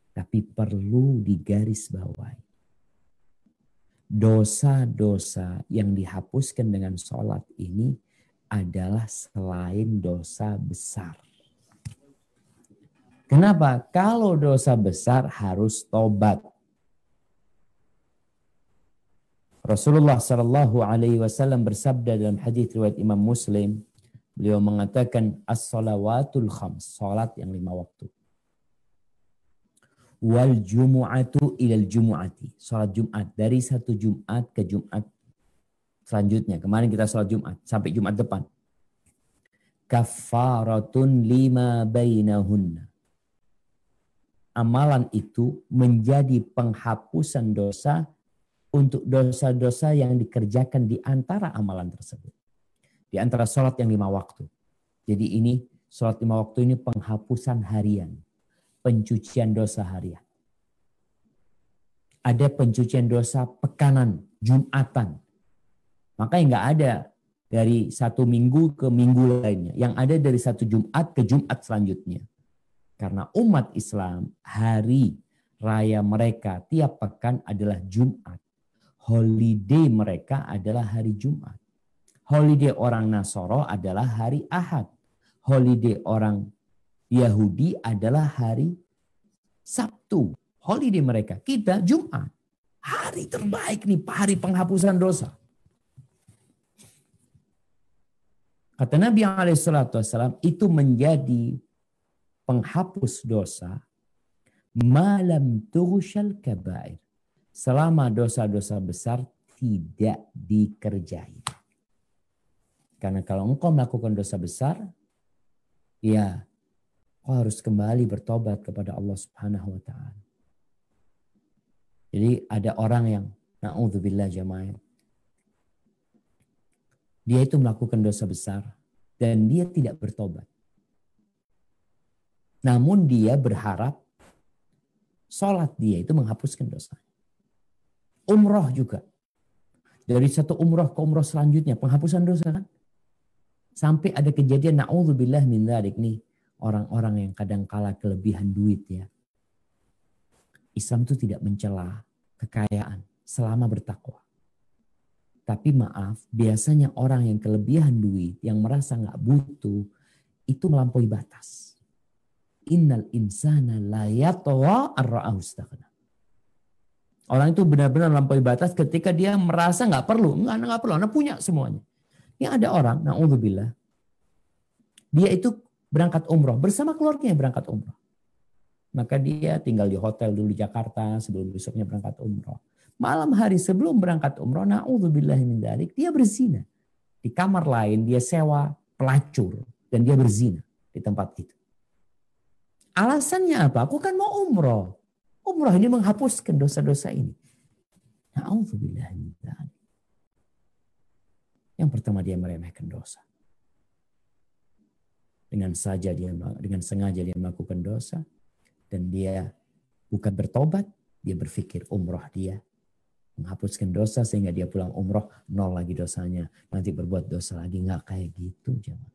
[SPEAKER 1] Tapi perlu digarisbawahi. Dosa-dosa yang dihapuskan dengan sholat ini adalah selain dosa besar. Kenapa? Kalau dosa besar harus tobat. Rasulullah Shallallahu Alaihi Wasallam bersabda dalam hadis riwayat Imam Muslim, Beliau mengatakan as-salawatul khams, salat yang 5 waktu. Wal jumu'atu ilal jumu'ati, salat Jumat dari satu Jumat ke Jumat selanjutnya. Kemarin kita salat Jumat sampai Jumat depan. Kafaratun lima bainahunna. Amalan itu menjadi penghapusan dosa untuk dosa-dosa yang dikerjakan di antara amalan tersebut. Di antara sholat yang 5 waktu. Jadi ini sholat 5 waktu ini penghapusan harian. Pencucian dosa harian. Ada pencucian dosa pekanan, Jumatan. Makanya nggak ada dari satu minggu ke minggu lainnya. Yang ada dari satu Jumat ke Jumat selanjutnya. Karena umat Islam, hari raya mereka tiap pekan adalah Jumat. Holiday mereka adalah hari Jumat. Holiday orang Nasoro adalah hari Ahad. Holiday orang Yahudi adalah hari Sabtu. Holiday mereka. Kita Jumat. Hari terbaik nih, hari penghapusan dosa. Kata Nabi SAW, itu menjadi penghapus dosa malam tughsyal kabair, selama dosa-dosa besar tidak dikerjai. Karena kalau engkau melakukan dosa besar, ya kau harus kembali bertobat kepada Allah Subhanahu wa taala. Jadi ada orang yang na'udzubillah jamaah, dia itu melakukan dosa besar dan dia tidak bertobat. Namun dia berharap sholat dia itu menghapuskan dosa. Umroh juga. Dari satu umroh ke umroh selanjutnya penghapusan dosa kan. Sampai ada kejadian na'udzubillah min dzalik nih. Orang-orang yang kadang kala kelebihan duit ya. Islam itu tidak mencela kekayaan selama bertakwa. Tapi maaf, biasanya orang yang kelebihan duit, yang merasa nggak butuh, itu melampaui batas. Innal insana la yatgha ar-ra'ahu istaghna. Orang itu benar-benar melampaui batas ketika dia merasa nggak perlu, nggak perlu, karena punya semuanya. Yang ada orang, na'udzubillah, dia itu berangkat umroh bersama keluarganya berangkat umroh. Maka dia tinggal di hotel dulu di Jakarta sebelum besoknya berangkat umroh. Malam hari sebelum berangkat umroh, na'udzubillah min dzalik, dia berzina. Di kamar lain dia sewa pelacur dan dia berzina di tempat itu. Alasannya apa? Aku kan mau umroh. Umroh ini menghapuskan dosa-dosa ini. Na'udzubillah min dzalik. Yang pertama dia meremehkan dosa. Dengan sengaja dia melakukan dosa dan dia bukan bertobat, dia berpikir umroh dia menghapuskan dosa sehingga dia pulang umroh 0 lagi dosanya, nanti berbuat dosa lagi. Nggak kayak gitu jemaah.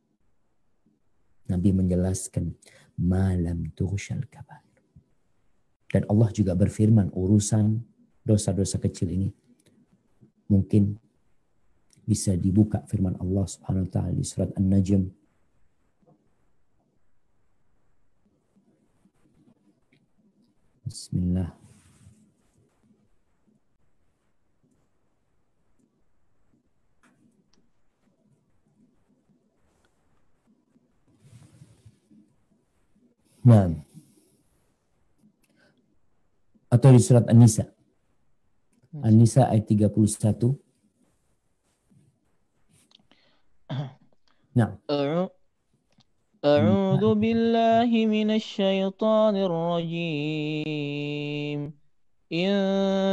[SPEAKER 1] Nabi menjelaskan malam tughsyal kabair. Dan Allah juga berfirman urusan dosa-dosa kecil ini mungkin bisa dibuka firman Allah Subhanahu wa taala di surat An-Najm Bismillah. Nah. Atau di surat An-Nisa. An-Nisa ayat 31. Nah.
[SPEAKER 2] A'udzu billahi minasy syaithanir rajim. In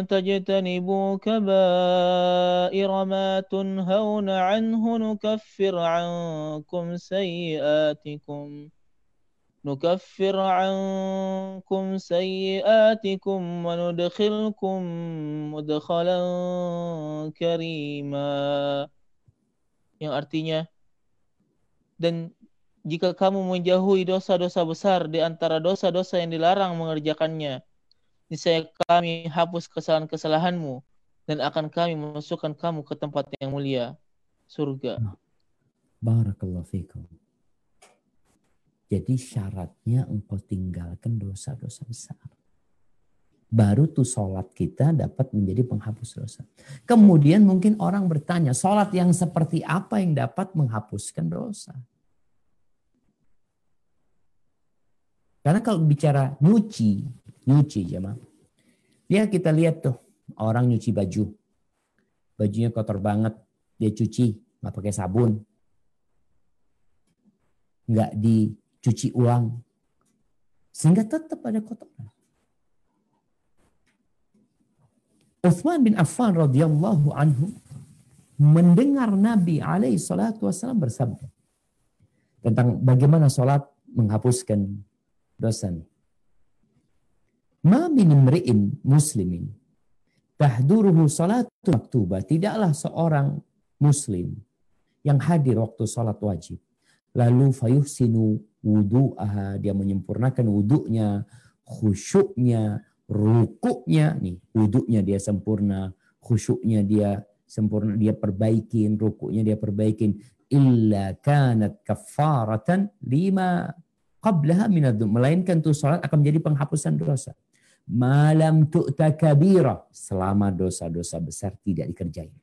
[SPEAKER 2] tajtanibu kaba'ira ma tunhauna 'anhu nukaffir 'ankum sayyi'atikum. نكفر عنكم سيئاتكم وندخلكم مدخلا كريما. Yang artinya, dan jika kamu menjauhi dosa-dosa besar di antara dosa-dosa yang dilarang mengerjakannya, niscaya kami hapus kesalahan-kesalahanmu dan akan kami memasukkan kamu ke tempat yang mulia, surga.
[SPEAKER 1] Barakallahu fikum. Jadi syaratnya engkau tinggalkan dosa-dosa besar. Baru tuh sholat kita dapat menjadi penghapus dosa. Kemudian mungkin orang bertanya, sholat yang seperti apa yang dapat menghapuskan dosa? Karena kalau bicara nyuci jemaah. Ya kita lihat tuh orang nyuci baju. Bajunya kotor banget, dia cuci, nggak pakai sabun. Nggak dicuci ulang. Sehingga tetap ada kotoran. Utsman bin Affan radhiyallahu anhu mendengar Nabi alaihi salatu wasallam bersabda tentang bagaimana sholat menghapuskan dosa. Ma min imri'in muslimin tahduruhu salatu maktubah. Tidaklah seorang muslim yang hadir waktu sholat wajib. Lalu fayuhsinu wudu'aha. Dia menyempurnakan wudu'nya, khusyuknya, rukuknya. Nih, wudu'nya dia sempurna, khusyuknya dia sempurna, dia perbaikin, rukuknya dia perbaikin. Illa kanat kafaratan lima qablaha minadzum. Melainkan tuh salat akan menjadi penghapusan dosa. Malam tu'ta kabira. Selama dosa-dosa besar tidak dikerjain.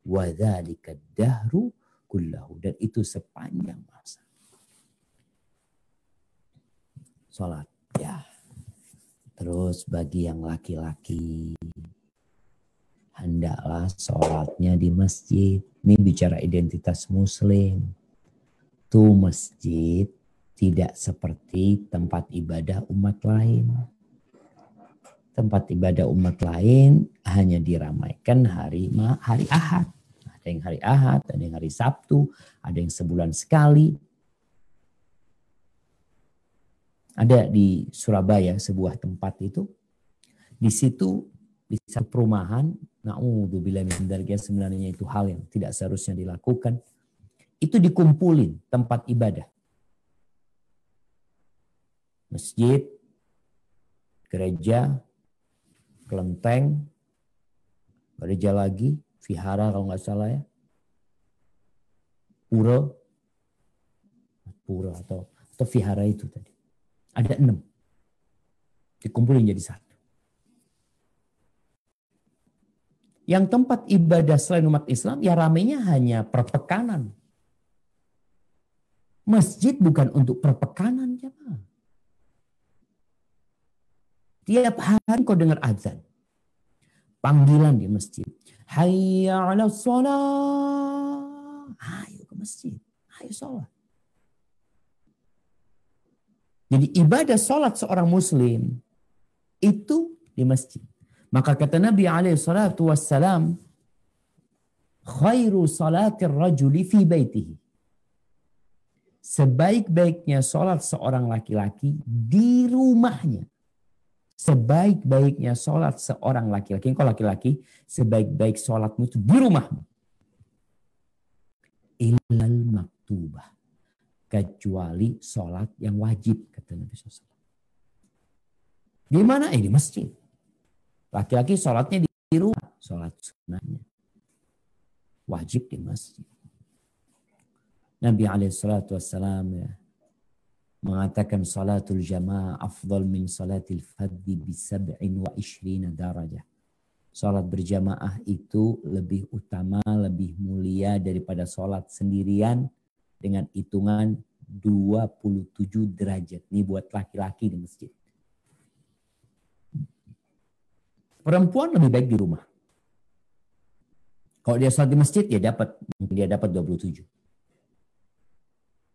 [SPEAKER 1] Wa dzalika dahru kullahu. Dan itu sepanjang masa. Salat. Ya. Terus bagi yang laki-laki, hendaklah sholatnya di masjid. Ini bicara identitas muslim. Tuh masjid tidak seperti tempat ibadah umat lain. Tempat ibadah umat lain hanya diramaikan hari Ahad. Ada yang hari Ahad, ada yang hari Sabtu, ada yang sebulan sekali. Ada di Surabaya sebuah tempat itu. Di situ di satu perumahan, na'udzubillah min dzalik, sebenarnya itu hal yang tidak seharusnya dilakukan. Itu dikumpulin tempat ibadah. Masjid, gereja, kelenteng, gereja lagi, vihara kalau nggak salah ya, pura atau vihara itu tadi. Ada 6. Dikumpulin jadi satu. Yang tempat ibadah selain umat Islam, ya ramainya hanya perpekanan. Masjid bukan untuk perpekanan, jemaah. Tiap hari kau dengar azan. Panggilan di masjid. Hayya 'alas shalah. Ayo ke masjid. Ayo sholat. Jadi ibadah sholat seorang muslim itu di masjid. Maka kata Nabi SAW, khairu salatir rajuli fi baitihi. Sebaik-baiknya sholat seorang laki-laki di rumahnya. Sebaik-baiknya sholat seorang laki-laki. Engkau laki-laki, sebaik-baik sholatmu itu di rumahmu. Illal maktubah. Kecuali sholat yang wajib, kata Nabi SAW. Di mana? Di masjid. Laki-laki sholatnya di rumah. Sholat sunnahnya. Wajib di masjid. Nabi SAW mengatakan salatul jamaah afdal min salatil fadhi bi 27 darajah. Salat berjamaah itu lebih utama, lebih mulia daripada salat sendirian dengan hitungan 27 derajat. Ini buat laki-laki di masjid. Perempuan lebih baik di rumah. Kalau dia sholat di masjid, dia dapat 27.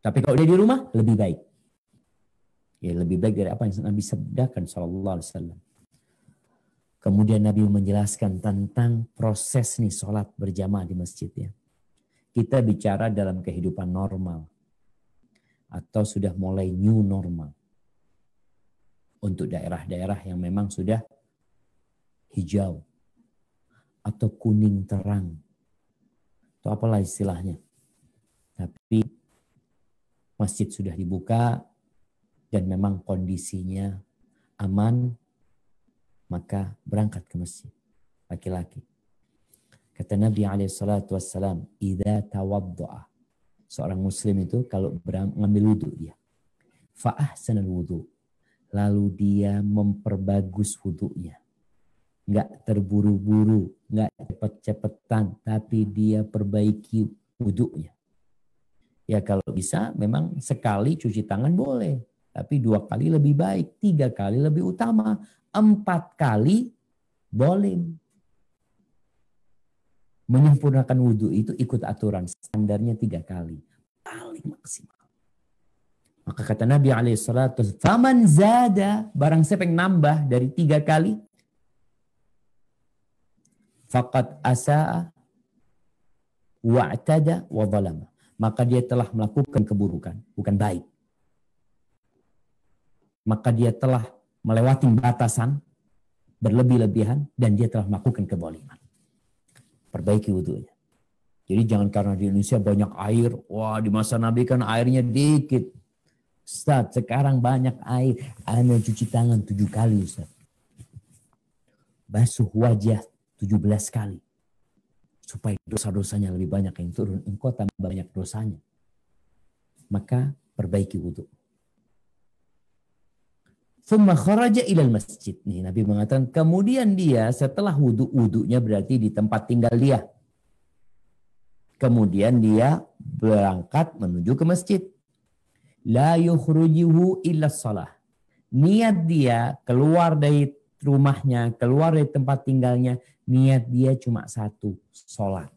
[SPEAKER 1] Tapi kalau dia di rumah, lebih baik. Ya lebih baik dari apa yang Nabi sabdakan sallallahu alaihi wasallam. Kemudian Nabi menjelaskan tentang proses nih sholat berjamaah di masjid ya. Kita bicara dalam kehidupan normal atau sudah mulai new normal. Untuk daerah-daerah yang memang sudah hijau atau kuning terang atau apalah istilahnya. Tapi masjid sudah dibuka dan memang kondisinya aman, maka berangkat ke masjid laki-laki. Kata Nabi SAW, idza tawadda'a, seorang muslim itu kalau mengambil wudu dia, fa ahsanal wudu, lalu dia memperbagus wudunya. Enggak terburu-buru, enggak cepet-cepetan, tapi dia perbaiki wudunya. Ya kalau bisa memang sekali cuci tangan boleh, Tapi 2 kali lebih baik, 3 kali lebih utama, 4 kali boleh. Menyempurnakan wudhu itu ikut aturan, standarnya 3 kali. Paling maksimal. Maka kata Nabi SAW, faman zada, barang siapa yang nambah dari 3 kali, faqad asa'a wa'tada wa zalama. Maka dia telah melakukan keburukan, bukan baik. Maka dia telah melewati batasan, berlebih-lebihan, dan dia telah melakukan kezaliman. Perbaiki wudhunya. Jadi jangan karena di Indonesia banyak air, wah di masa Nabi kan airnya dikit. Ustaz, sekarang banyak air. Ana cuci tangan 7 kali, Ustaz. Basuh wajah 17 kali. Supaya dosa-dosanya lebih banyak yang turun. Engkau tambah banyak dosanya. Maka perbaiki wudhu. Thumma kharaja ilal masjid. Nih, Nabi mengatakan, kemudian dia setelah wudhunya berarti di tempat tinggal dia. Kemudian dia berangkat menuju ke masjid. La yukhrujuhu illa shalah. Niat dia keluar dari rumahnya, keluar dari tempat tinggalnya, niat dia cuma satu, sholat.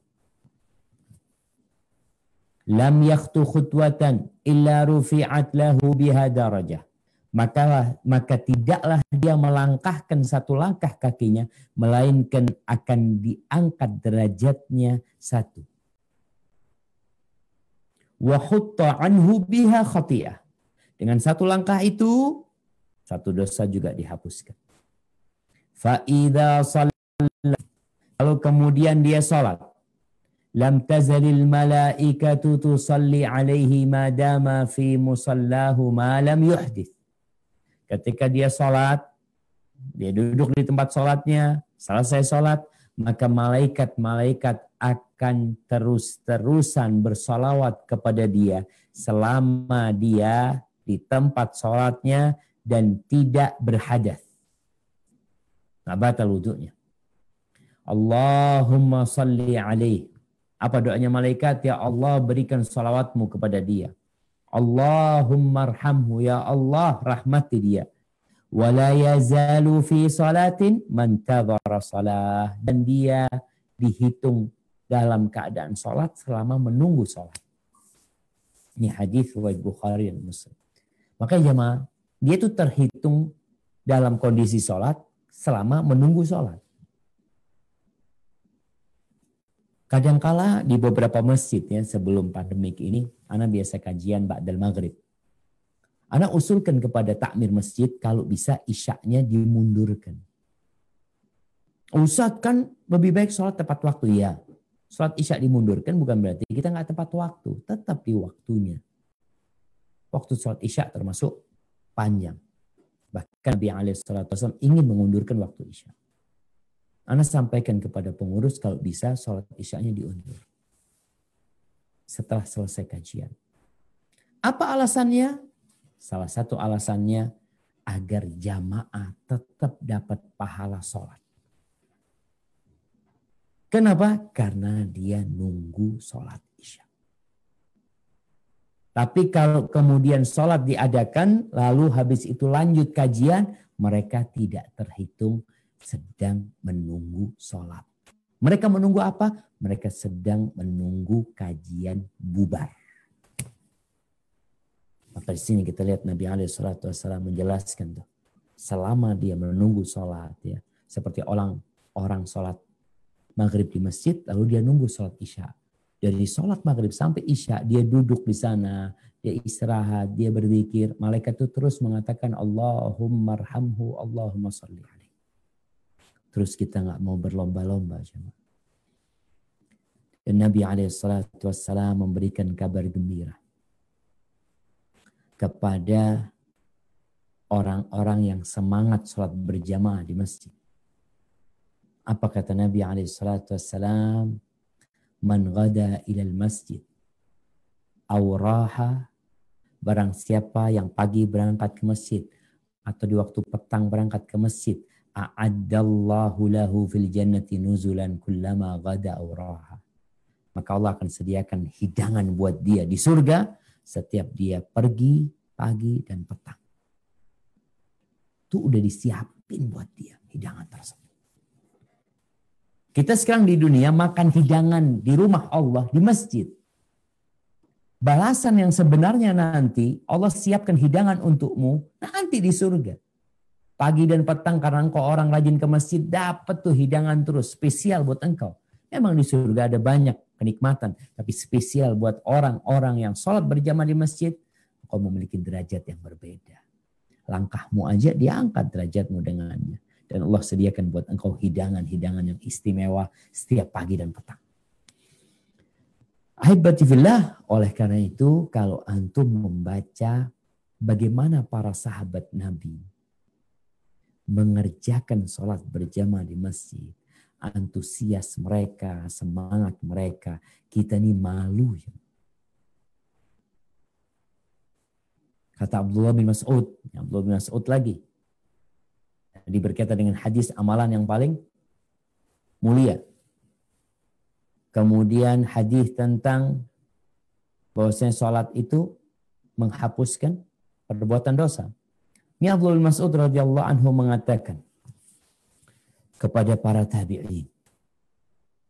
[SPEAKER 1] Lam yakhtu khutwatan illa rufi'at lahu biha darajah. Maka tidaklah dia melangkahkan satu langkah kakinya, melainkan akan diangkat derajatnya satu. Wa hutta anhu biha khati'ah. Dengan satu langkah itu, satu dosa juga dihapuskan. Fa idza shalla, kalau kemudian dia salat, lam tazalil malaikatu tusalli alaihi ma dama fi musallahu ma lam yuhdith. Ketika dia salat, dia duduk di tempat salatnya, selesai salat, maka malaikat-malaikat akan terus-terusan bersalawat kepada dia selama dia di tempat sholatnya dan tidak berhadas. Nggak batal wudhunya. Allahumma salli alaih. Apa doanya malaikat? Ya Allah, berikan salawatmu kepada dia. Allahumma arhamhu. Ya Allah, rahmati dia. Wala yazalu fi salatin man tadhara salah. Dan dia dihitung dalam keadaan sholat selama menunggu sholat. Ini hadis riwayat Bukhari dan Muslim. Maka jemaah, dia itu terhitung dalam kondisi sholat selama menunggu sholat. Kadangkala di beberapa masjid ya sebelum pandemik ini, ana biasa kajian ba'dal maghrib. Ana usulkan kepada takmir masjid kalau bisa isyaknya dimundurkan. Ustaz kan lebih baik sholat tepat waktu ya. Sholat isya dimundurkan bukan berarti kita nggak tepat waktu. Tetap di waktunya. Waktu sholat isya termasuk panjang. Bahkan Nabi SAW ingin mengundurkan waktu isya. Ana sampaikan kepada pengurus kalau bisa sholat isyanya diundur. Setelah selesai kajian. Apa alasannya? Salah satu alasannya agar jamaah tetap dapat pahala sholat. Kenapa? Karena dia nunggu sholat isya. Tapi kalau kemudian sholat diadakan, lalu habis itu lanjut kajian, mereka tidak terhitung sedang menunggu sholat. Mereka menunggu apa? Mereka sedang menunggu kajian bubar. Maka di sini kita lihat Nabi SAW menjelaskan tuh, selama dia menunggu sholat, ya, seperti orang sholat maghrib di masjid, lalu dia nunggu sholat isya. Dari sholat maghrib sampai isya, dia duduk di sana, dia istirahat, dia berzikir. Malaikat itu terus mengatakan, Allahumma arhamhu, Allahumma salli alaihi. Terus kita nggak mau berlomba-lomba. Dan Nabi SAW memberikan kabar gembira kepada orang-orang yang semangat sholat berjamaah di masjid. Apa kata Nabi SAW? Man ghada ilal masjid awraha, barang siapa yang pagi berangkat ke masjid atau di waktu petang berangkat ke masjid, a'addallahu lahu fil jannati nuzulan kullama ghada awraha. Maka Allah akan sediakan hidangan buat dia di surga setiap dia pergi pagi dan petang. Itu udah disiapin buat dia hidangan tersebut. Kita sekarang di dunia makan hidangan di rumah Allah, di masjid. Balasan yang sebenarnya nanti Allah siapkan hidangan untukmu nanti di surga. Pagi dan petang karena engkau orang rajin ke masjid, dapat tuh hidangan terus spesial buat engkau. Memang di surga ada banyak kenikmatan, tapi spesial buat orang-orang yang sholat berjamaah di masjid, engkau memiliki derajat yang berbeda. Langkahmu aja diangkat derajatmu dengannya. Dan Allah sediakan buat engkau hidangan-hidangan yang istimewa setiap pagi dan petang. Ahibati fillah, oleh karena itu kalau antum membaca bagaimana para sahabat Nabi mengerjakan sholat berjamaah di masjid, antusias mereka, semangat mereka, kita ini malu. Kata Abdullah bin Mas'ud lagi, berkaitan dengan hadis amalan yang paling mulia. Kemudian hadis tentang bahwasanya sholat itu menghapuskan perbuatan dosa. Ini Abdullah bin Mas'ud radhiyallahu anhu mengatakan kepada para tabi'in,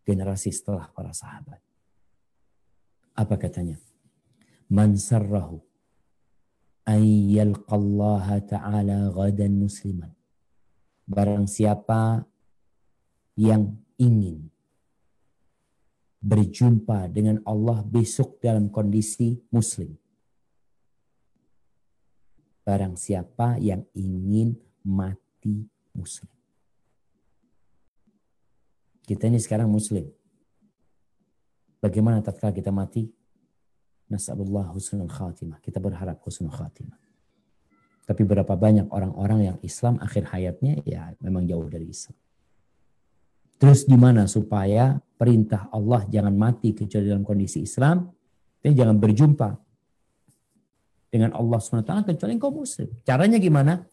[SPEAKER 1] generasi setelah para sahabat. Apa katanya? Man sarrahu an yalqallaha ta'ala ghadan musliman. Barang siapa yang ingin berjumpa dengan Allah besok dalam kondisi muslim. Barang siapa yang ingin mati muslim. Kita ini sekarang muslim. Bagaimana tatkala kita mati? Nas'alullah husnul khatimah. Kita berharap husnul khatimah. Tapi berapa banyak orang-orang yang Islam akhir hayatnya ya memang jauh dari Islam. Terus gimana supaya perintah Allah jangan mati kecuali dalam kondisi Islam, dan jangan berjumpa dengan Allah SWT kecuali engkau muslim. Caranya gimana?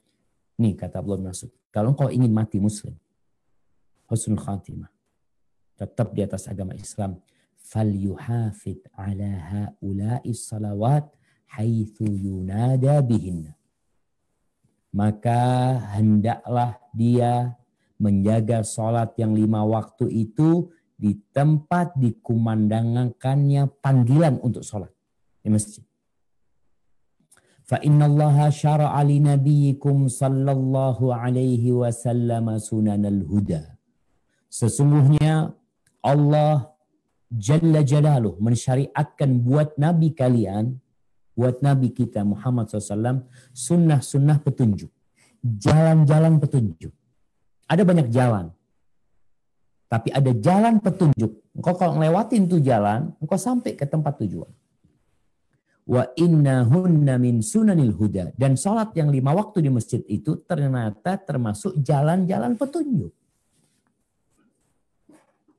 [SPEAKER 1] Nih kata Abdullah bin Mas'ud, kalau engkau ingin mati muslim, husnul khatimah, tetap di atas agama Islam, falyuhafid ala haula'i salawat haitsu yunada bihinna. Maka hendaklah dia menjaga sholat yang 5 waktu itu di tempat dikumandangkannya panggilan untuk sholat di masjid. Fa innallaha syara'a li nabiyyikum sallallahu alaihi wasallam sunanal huda. Sesungguhnya Allah Jalla Jalaluh mensyariatkan buat nabi kalian, buat nabi kita Muhammad SAW, sunnah-sunnah petunjuk. Jalan-jalan petunjuk. Ada banyak jalan. Tapi ada jalan petunjuk. Engkau kalau ngelewatin tuh jalan, engkau sampai ke tempat tujuan. Wa innahunna min sunanil huda. Dan sholat yang 5 waktu di masjid itu ternyata termasuk jalan-jalan petunjuk.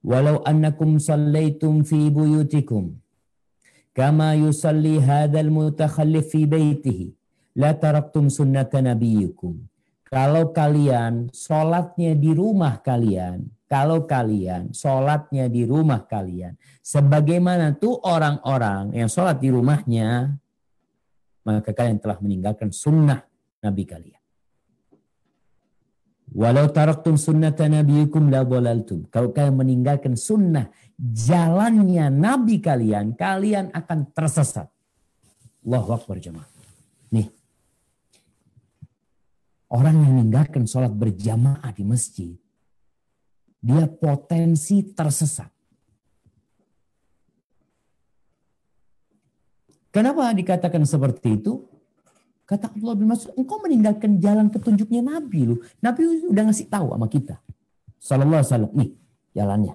[SPEAKER 1] Walau annakum sallaitum fi buyutikum kama yusalli hadzal mutakhallif fi baitihi la taraktum sunnata nabiyyikum. Kalau kalian sholatnya di rumah kalian, sebagaimana tuh orang-orang yang sholat di rumahnya, maka kalian telah meninggalkan sunnah Nabi kalian. Walau taraktum sunnata nabiyikum la dhalaltum. Kalau kalian meninggalkan sunnah jalannya Nabi kalian, kalian akan tersesat. Allahu Akbar jemaah. Nih. Orang yang meninggalkan sholat berjamaah di masjid, dia potensi tersesat. Kenapa dikatakan seperti itu? Kata Abdullah bin Mas'ud, engkau meninggalkan jalan petunjuknya Nabi lu. Nabi udah ngasih tahu sama kita. Sallallahu alaihi wasallam, nih jalannya.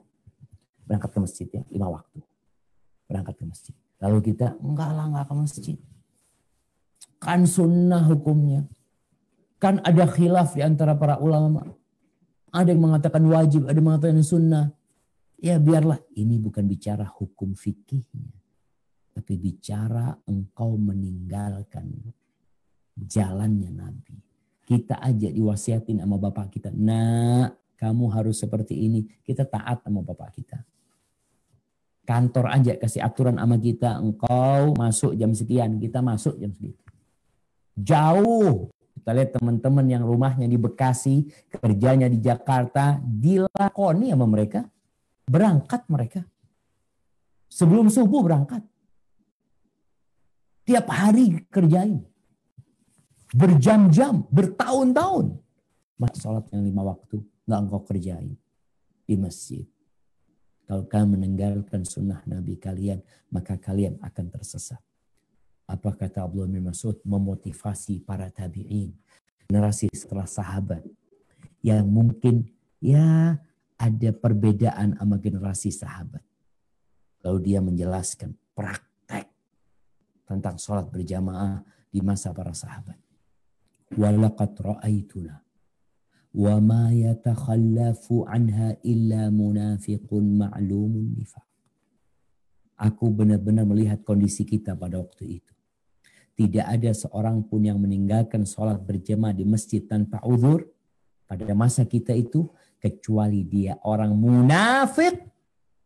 [SPEAKER 1] Berangkat ke masjid ya, 5 waktu. Berangkat ke masjid. Lalu kita, enggak ke masjid. Kan sunnah hukumnya. Kan ada khilaf di antara para ulama. Ada yang mengatakan wajib, ada yang mengatakan sunnah. Ya biarlah, ini bukan bicara hukum fikihnya. Tapi bicara engkau meninggalkan jalannya Nabi. Kita aja diwasiatin sama bapak kita. Nah, kamu harus seperti ini. Kita taat sama bapak kita. Kantor aja kasih aturan sama kita. Engkau masuk jam sekian. Kita masuk jam segitu. Jauh. Kita lihat teman-teman yang rumahnya di Bekasi, kerjanya di Jakarta, dilakoni sama mereka. Berangkat mereka. Sebelum subuh berangkat. Tiap hari kerjain. Berjam-jam, bertahun-tahun. Masa sholat yang 5 waktu, nggak engkau kerjain di masjid. Kalau kalian meninggalkan sunnah Nabi kalian, maka kalian akan tersesat. Apa kata Abdullah bin Mas'ud? Memotivasi para tabi'in. Generasi setelah sahabat. Yang mungkin ya ada perbedaan sama generasi sahabat. Lalu dia menjelaskan praktek tentang sholat berjamaah di masa para sahabat. Walaqad ra'aituna wa ma yatakhallafu anha illa munafiqun ma'lumun nifaq. Aku benar-benar melihat kondisi kita pada waktu itu. Tidak ada seorang pun yang meninggalkan sholat berjamaah di masjid tanpa uzur pada masa kita itu, kecuali dia orang munafik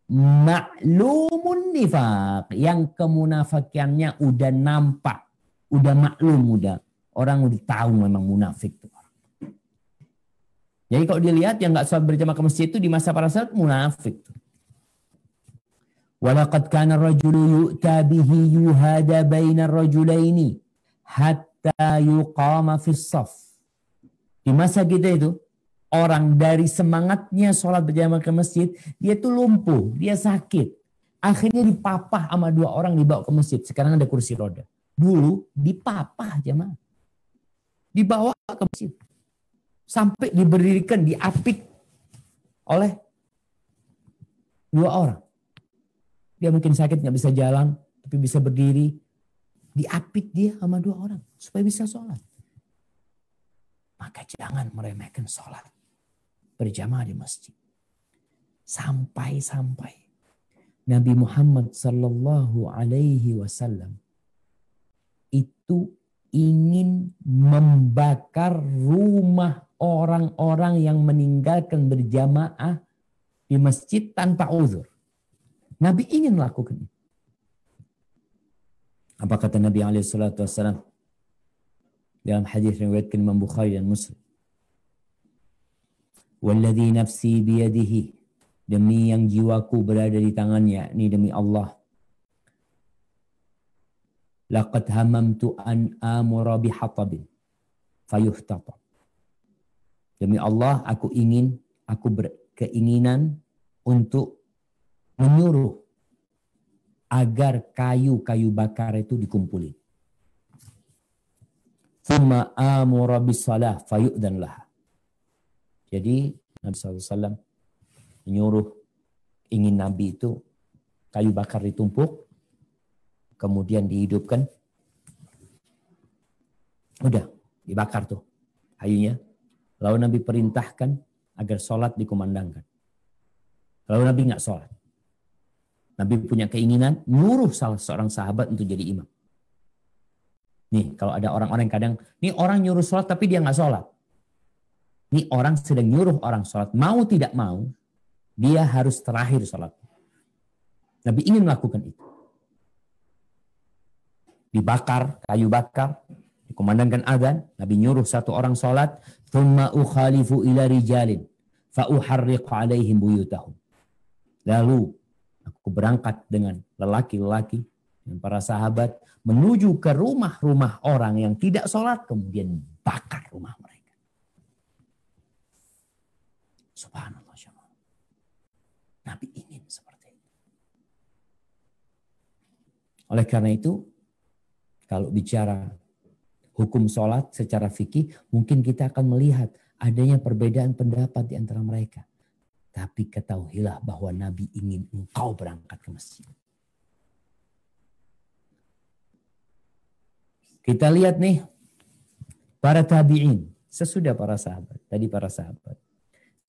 [SPEAKER 1] ma'lumun nifaq, yang kemunafikannya udah nampak, udah maklum, udah orang udah tahu memang munafik tuh. Jadi kalau dilihat yang nggak sholat berjamaah ke masjid itu di masa para sahabat munafik tuh. Walaqad kana ar-rajulu yu'ta bihi yuhada baina ar-rajulaini hatta yuqama fi shaf. Di masa kita itu orang dari semangatnya sholat berjamaah ke masjid, dia tuh lumpuh, dia sakit. Akhirnya dipapah sama 2 orang dibawa ke masjid. Sekarang ada kursi roda. Dulu dipapah jamaah. Dibawa ke masjid. Sampai diberdirikan, diapit oleh 2 orang. Dia mungkin sakit, nggak bisa jalan, tapi bisa berdiri. Diapit dia sama 2 orang supaya bisa sholat. Maka jangan meremehkan sholat berjamaah di masjid. Sampai-sampai Nabi Muhammad Sallallahu Alaihi Wasallam itu ingin membakar rumah orang-orang yang meninggalkan berjamaah di masjid tanpa uzur. Nabi ingin melakukan itu. Apa kata Nabi SAW dalam hadis yang diriwayatkan Imam Bukhari dan Muslim? Walladzi nafsi biyadihi, demi yang jiwaku berada di tangannya, ini demi Allah. Laqad hamamtu an amura bihatabin fayuhtatab. Demi Allah, aku berkeinginan untuk menyuruh agar kayu-kayu bakar itu dikumpulin. Thumma amura bisalah fayu'dan laha. Jadi Nabi SAW menyuruh, ingin Nabi itu kayu bakar ditumpuk, kemudian dihidupkan. Udah, dibakar tuh kayunya. Lalu Nabi perintahkan agar sholat dikumandangkan. Lalu Nabi nggak sholat. Nabi punya keinginan nyuruh salah seorang sahabat untuk jadi imam. Nih, kalau ada orang-orang kadang, nih orang nyuruh sholat tapi dia nggak sholat. Nih orang sedang nyuruh orang sholat, mau tidak mau, dia harus terakhir sholat. Nabi ingin melakukan itu. Dibakar, kayu bakar, dikumandangkan azan, Nabi nyuruh satu orang sholat, thumma ukhalifu ila rijalin, fa uharriqu alaihim buyutahum. Lalu aku berangkat dengan lelaki-lelaki dan para sahabat menuju ke rumah-rumah orang yang tidak sholat, kemudian bakar rumah mereka. Subhanallah. Nabi ingin seperti itu. Oleh karena itu, kalau bicara hukum sholat secara fikih, mungkin kita akan melihat adanya perbedaan pendapat di antara mereka. Tapi ketahuilah bahwa Nabi ingin engkau berangkat ke masjid. Kita lihat nih, para tabi'in, sesudah para sahabat. Tadi para sahabat.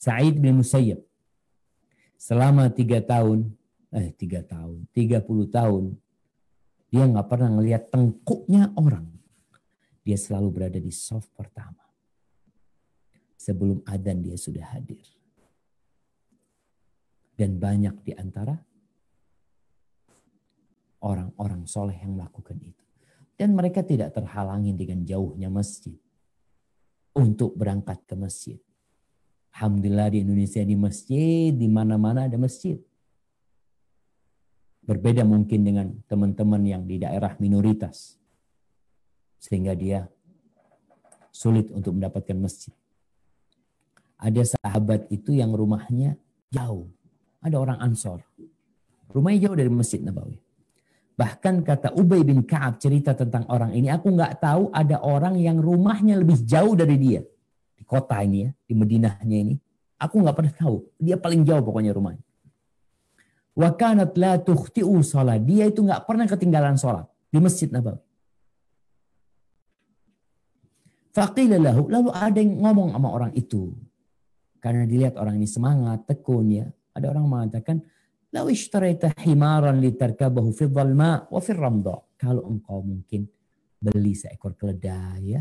[SPEAKER 1] Sa'id bin Musayyab, selama 30 tahun, dia nggak pernah ngelihat tengkuknya orang. Dia selalu berada di shaf pertama. Sebelum adzan dia sudah hadir. Dan banyak di antara orang-orang soleh yang melakukan itu. Dan mereka tidak terhalangi dengan jauhnya masjid. untuk berangkat ke masjid. Alhamdulillah di Indonesia di masjid, di mana-mana ada masjid. Berbeda mungkin dengan teman-teman yang di daerah minoritas. Sehingga dia sulit untuk mendapatkan masjid. Ada sahabat itu yang rumahnya jauh. Ada orang Ansor. Rumahnya jauh dari Masjid Nabawi. Bahkan kata Ubay bin Ka'ab cerita tentang orang ini, aku nggak tahu ada orang yang rumahnya lebih jauh dari dia. Di kota ini ya, di Madinahnya ini. Aku nggak pernah tahu. Dia paling jauh pokoknya rumahnya. Wa kanat la tukhti'u shalah. Dia itu nggak pernah ketinggalan sholat di Masjid Nabawi. Faqila lahu, lalu ada yang ngomong sama orang itu. Karena dilihat orang ini semangat, tekun ya. Ada orang mengatakan, "Law ishtaraita himaran litarkabahu fi dhalma wa fi ramda." Kalau engkau mungkin beli seekor keledai ya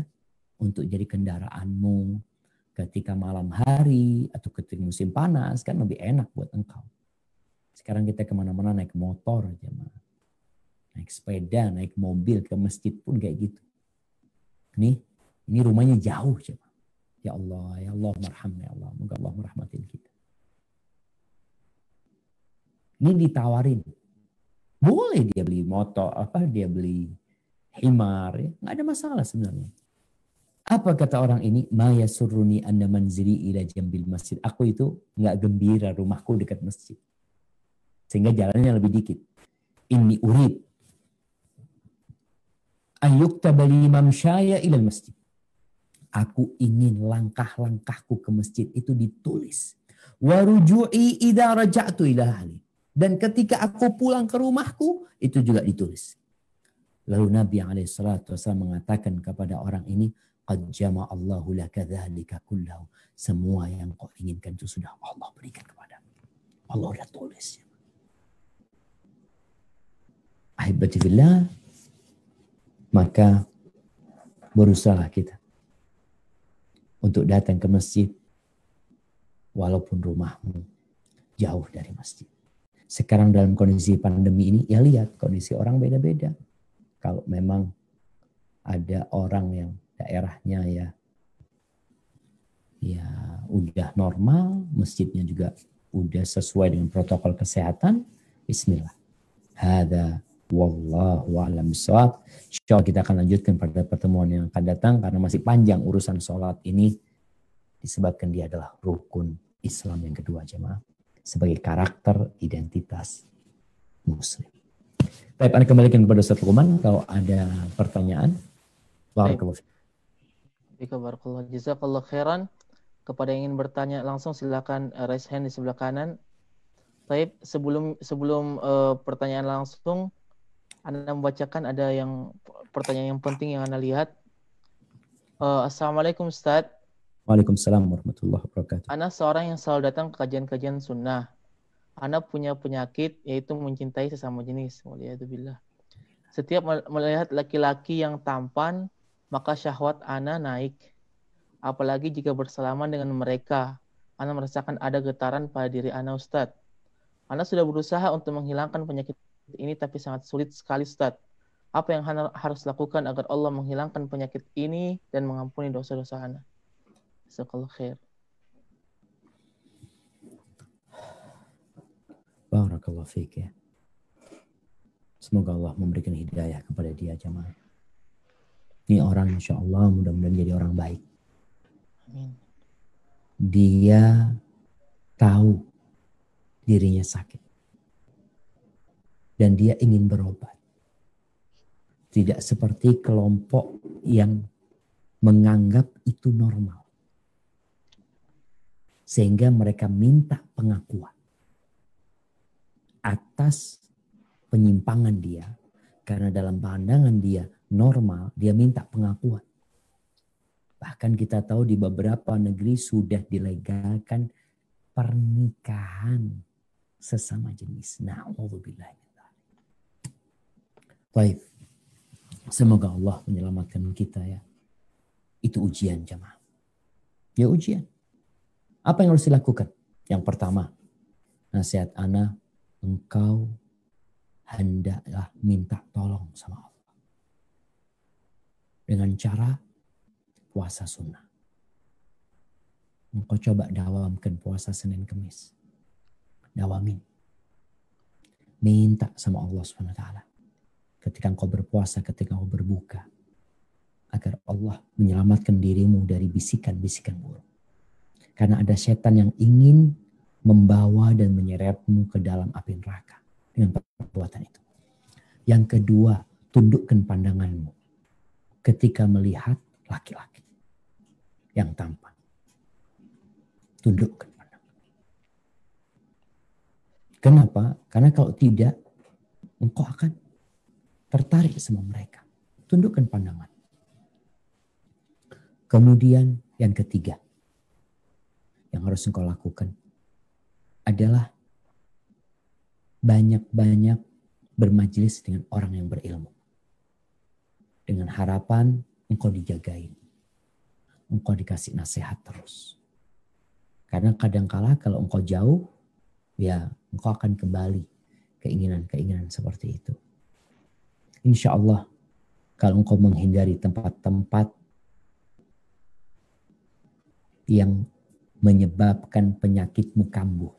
[SPEAKER 1] untuk jadi kendaraanmu ketika malam hari atau ketika musim panas, kan lebih enak buat engkau. Sekarang kita kemana-mana naik motor aja, naik sepeda, naik mobil ke masjid pun kayak gitu. Ini rumahnya jauh, coba. Ya Allah marhamna ya Allah. Moga Allah merahmatin kita. Ini ditawarin. Boleh dia beli motor, dia beli himar, ya. Nggak ada masalah sebenarnya. Apa kata orang ini? Ma yasurruni anna manzili ila jambil masjid. Aku itu nggak gembira rumahku dekat masjid. Sehingga jalannya lebih dikit. Inni urid ayyuktaba li mamsyaya ila masjid. Aku ingin langkah-langkahku ke masjid itu ditulis. Waruju'i idza raja'tu ila ahli. Dan ketika aku pulang ke rumahku, itu juga ditulis. Lalu Nabi SAW mengatakan kepada orang ini, qad jama'allahu laka dzalika kullahu. Semua yang kau inginkan itu sudah Allah berikan kepadamu. Allah sudah tulis. Ahibati fillah, maka berusaha kita untuk datang ke masjid walaupun rumahmu jauh dari masjid. Sekarang dalam kondisi pandemi ini, ya lihat kondisi orang beda-beda. Kalau memang ada orang yang daerahnya ya udah normal, masjidnya juga udah sesuai dengan protokol kesehatan, bismillah. Hada wallahu a'lam bishawab. Insyaallah kita akan lanjutkan pada pertemuan yang akan datang karena masih panjang urusan sholat ini disebabkan dia adalah rukun Islam yang kedua, jemaah, sebagai karakter identitas muslim. Baik, Anda kembalikan kepada Ustaz Luqman kalau ada pertanyaan. Barakallahu
[SPEAKER 2] fiik. Barakallahu jazakallahu khairan. Kepada yang ingin bertanya langsung silakan raise hand di sebelah kanan. Baik, sebelum pertanyaan langsung, Anda membacakan ada yang pertanyaan yang penting yang Anda lihat. Assalamualaikum Ustaz.
[SPEAKER 1] Waalaikumsalam warahmatullahi wabarakatuh.
[SPEAKER 2] Ana seorang yang selalu datang ke kajian-kajian sunnah. Ana punya penyakit yaitu mencintai sesama jenis. Waliyadzubillah. Setiap melihat laki-laki yang tampan, maka syahwat Ana naik. Apalagi jika bersalaman dengan mereka. Ana merasakan ada getaran pada diri Ana, Ustaz. Ana sudah berusaha untuk menghilangkan penyakit ini tapi sangat sulit sekali, Ustaz. Apa yang Ana harus lakukan agar Allah menghilangkan penyakit ini dan mengampuni dosa-dosa Ana? Jazakallahu khair.
[SPEAKER 1] Barakallahu fiik ya. Semoga Allah memberikan hidayah kepada dia, jemaah. Ini orang insya Allah mudah-mudahan jadi orang baik.
[SPEAKER 2] Amin.
[SPEAKER 1] Dia tahu dirinya sakit. Dan dia ingin berobat. Tidak seperti kelompok yang menganggap itu normal. Sehingga mereka minta pengakuan atas penyimpangan dia. Karena dalam pandangan dia normal, dia minta pengakuan. Bahkan kita tahu di beberapa negeri sudah dilegalkan pernikahan sesama jenis. Na'udzubillah. Baik. Semoga Allah menyelamatkan kita ya. Itu ujian, jemaah. Ya ujian. Apa yang harus dilakukan? Yang pertama, nasihat ana, engkau hendaklah minta tolong sama Allah. Dengan cara puasa sunnah. engkau coba dawamkan puasa Senin Kemis. Dawamin. Minta sama Allah SWT. Ketika engkau berpuasa, ketika engkau berbuka. Agar Allah menyelamatkan dirimu dari bisikan-bisikan buruk. Karena ada setan yang ingin membawa dan menyeretmu ke dalam api neraka. Dengan perbuatan itu. Yang kedua, tundukkan pandanganmu. Ketika melihat laki-laki yang tampan. Tundukkan. Kenapa? Karena kalau tidak, engkau akan tertarik sama mereka. Tundukkan pandangan. Kemudian yang ketiga, yang harus engkau lakukan adalah banyak-banyak bermajelis dengan orang yang berilmu. Dengan harapan engkau dijagain. Engkau dikasih nasihat terus. Karena kadangkala kalau engkau jauh, ya engkau akan kembali keinginan-keinginan seperti itu. Insya Allah kalau engkau menghindari tempat-tempat yang menyebabkan penyakitmu kambuh.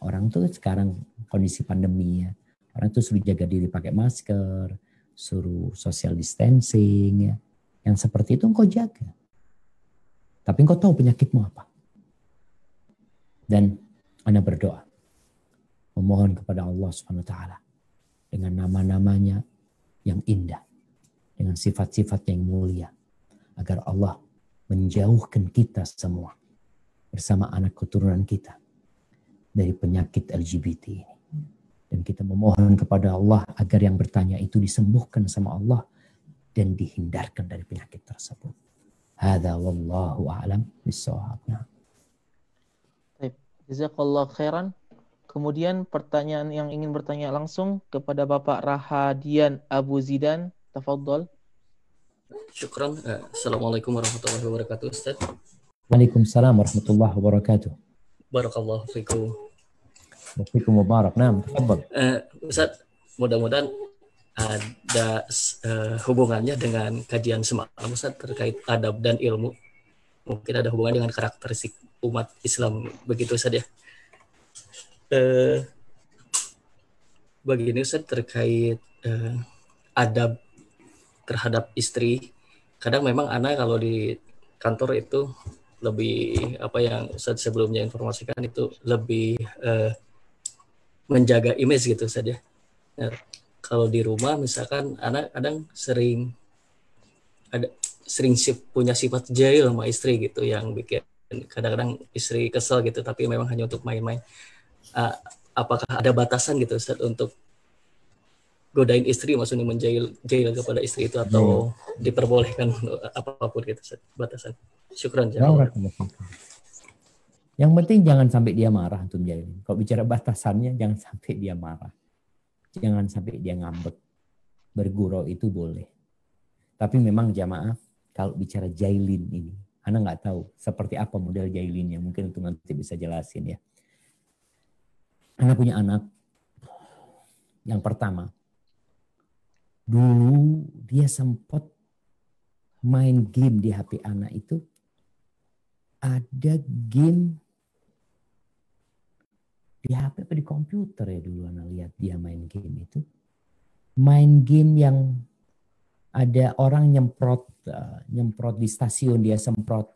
[SPEAKER 1] Orang tuh sekarang kondisi pandemi ya. Orang tuh suruh jaga diri pakai masker, suruh social distancing ya. Yang seperti itu engkau jaga. Tapi engkau tahu penyakitmu apa. Dan ana berdoa. Memohon kepada Allah SWT dengan nama-namanya yang indah, dengan sifat-sifat yang mulia, agar Allah menjauhkan kita semua bersama anak keturunan kita dari penyakit LGBT ini. Dan kita memohon kepada Allah agar yang bertanya itu disembuhkan sama Allah dan dihindarkan dari penyakit tersebut. Hadza wallahu a'lam bissawab.
[SPEAKER 2] Baik, jazakallah khairan. Kemudian pertanyaan yang ingin bertanya langsung kepada Bapak Rahadian Abu Zidan, tafadhol.
[SPEAKER 4] Syukran. Assalamualaikum warahmatullahi wabarakatuh, Ustaz.
[SPEAKER 1] Waalaikumsalam warahmatullahi wabarakatuh.
[SPEAKER 4] Barakallahu fikum.
[SPEAKER 1] Wafikum mubarak. Naam, tafadhol.
[SPEAKER 4] Ustaz, mudah-mudahan ada hubungannya dengan kajian semalam Ustaz terkait adab dan ilmu. Mungkin ada hubungan dengan karakteristik umat Islam begitu Ustaz ya. Begini Ustaz terkait adab terhadap istri. Kadang memang anak kalau di kantor itu lebih apa yang Ustaz sebelumnya informasikan itu lebih menjaga image gitu Ustaz ya. Nah, kalau di rumah misalkan anak kadang sering punya sifat jahil sama istri gitu yang bikin kadang-kadang istri kesel gitu tapi memang hanya untuk main-main. Apakah ada batasan gitu Ustaz untuk godain istri maksudnya menjahil kepada istri itu atau diperbolehkan apapun gitu Ustaz, batasan. Syukran jazakallah.
[SPEAKER 1] Yang penting jangan sampai dia marah antum jahilin. Kalau bicara batasannya jangan sampai dia marah. Jangan sampai dia ngambek. Bergurau itu boleh. Tapi memang jamaah kalau bicara jahilin ini, Ana nggak tahu seperti apa model jahilinnya. Mungkin untuk nanti bisa jelasin ya. Ana punya anak. Yang pertama, dulu dia sempat main game di HP anak itu. Ada game di HP apa di komputer ya dulu Ana lihat dia main game itu. Main game yang ada orang nyemprot di stasiun, dia semprot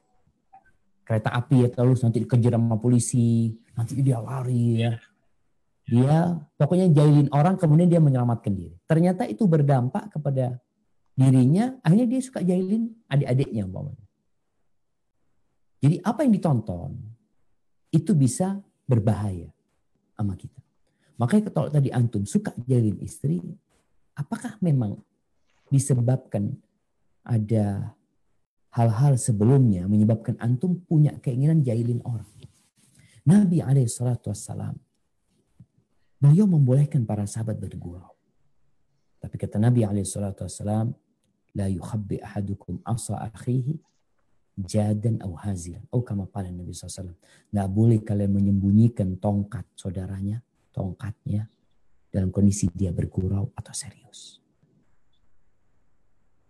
[SPEAKER 1] kereta api ya, terus nanti dikejar sama polisi, nanti dia lari ya. Dia pokoknya jahilin orang kemudian dia menyelamatkan diri. Ternyata itu berdampak kepada dirinya, akhirnya dia suka jahilin adik-adiknya umpamanya. Jadi apa yang ditonton itu bisa berbahaya sama kita. Makanya kalau tadi antum suka jahilin istri, apakah memang disebabkan ada hal-hal sebelumnya menyebabkan antum punya keinginan jahilin orang? Nabi SAW beliau membolehkan para sahabat bergurau. Tapi kata Nabi SAW, la yukhabbi ahadukum asa akhihi jadan au hazil. Atau kama qala Nabi SAW. Nggak boleh kalian menyembunyikan tongkat saudaranya, tongkatnya, dalam kondisi dia bergurau atau serius.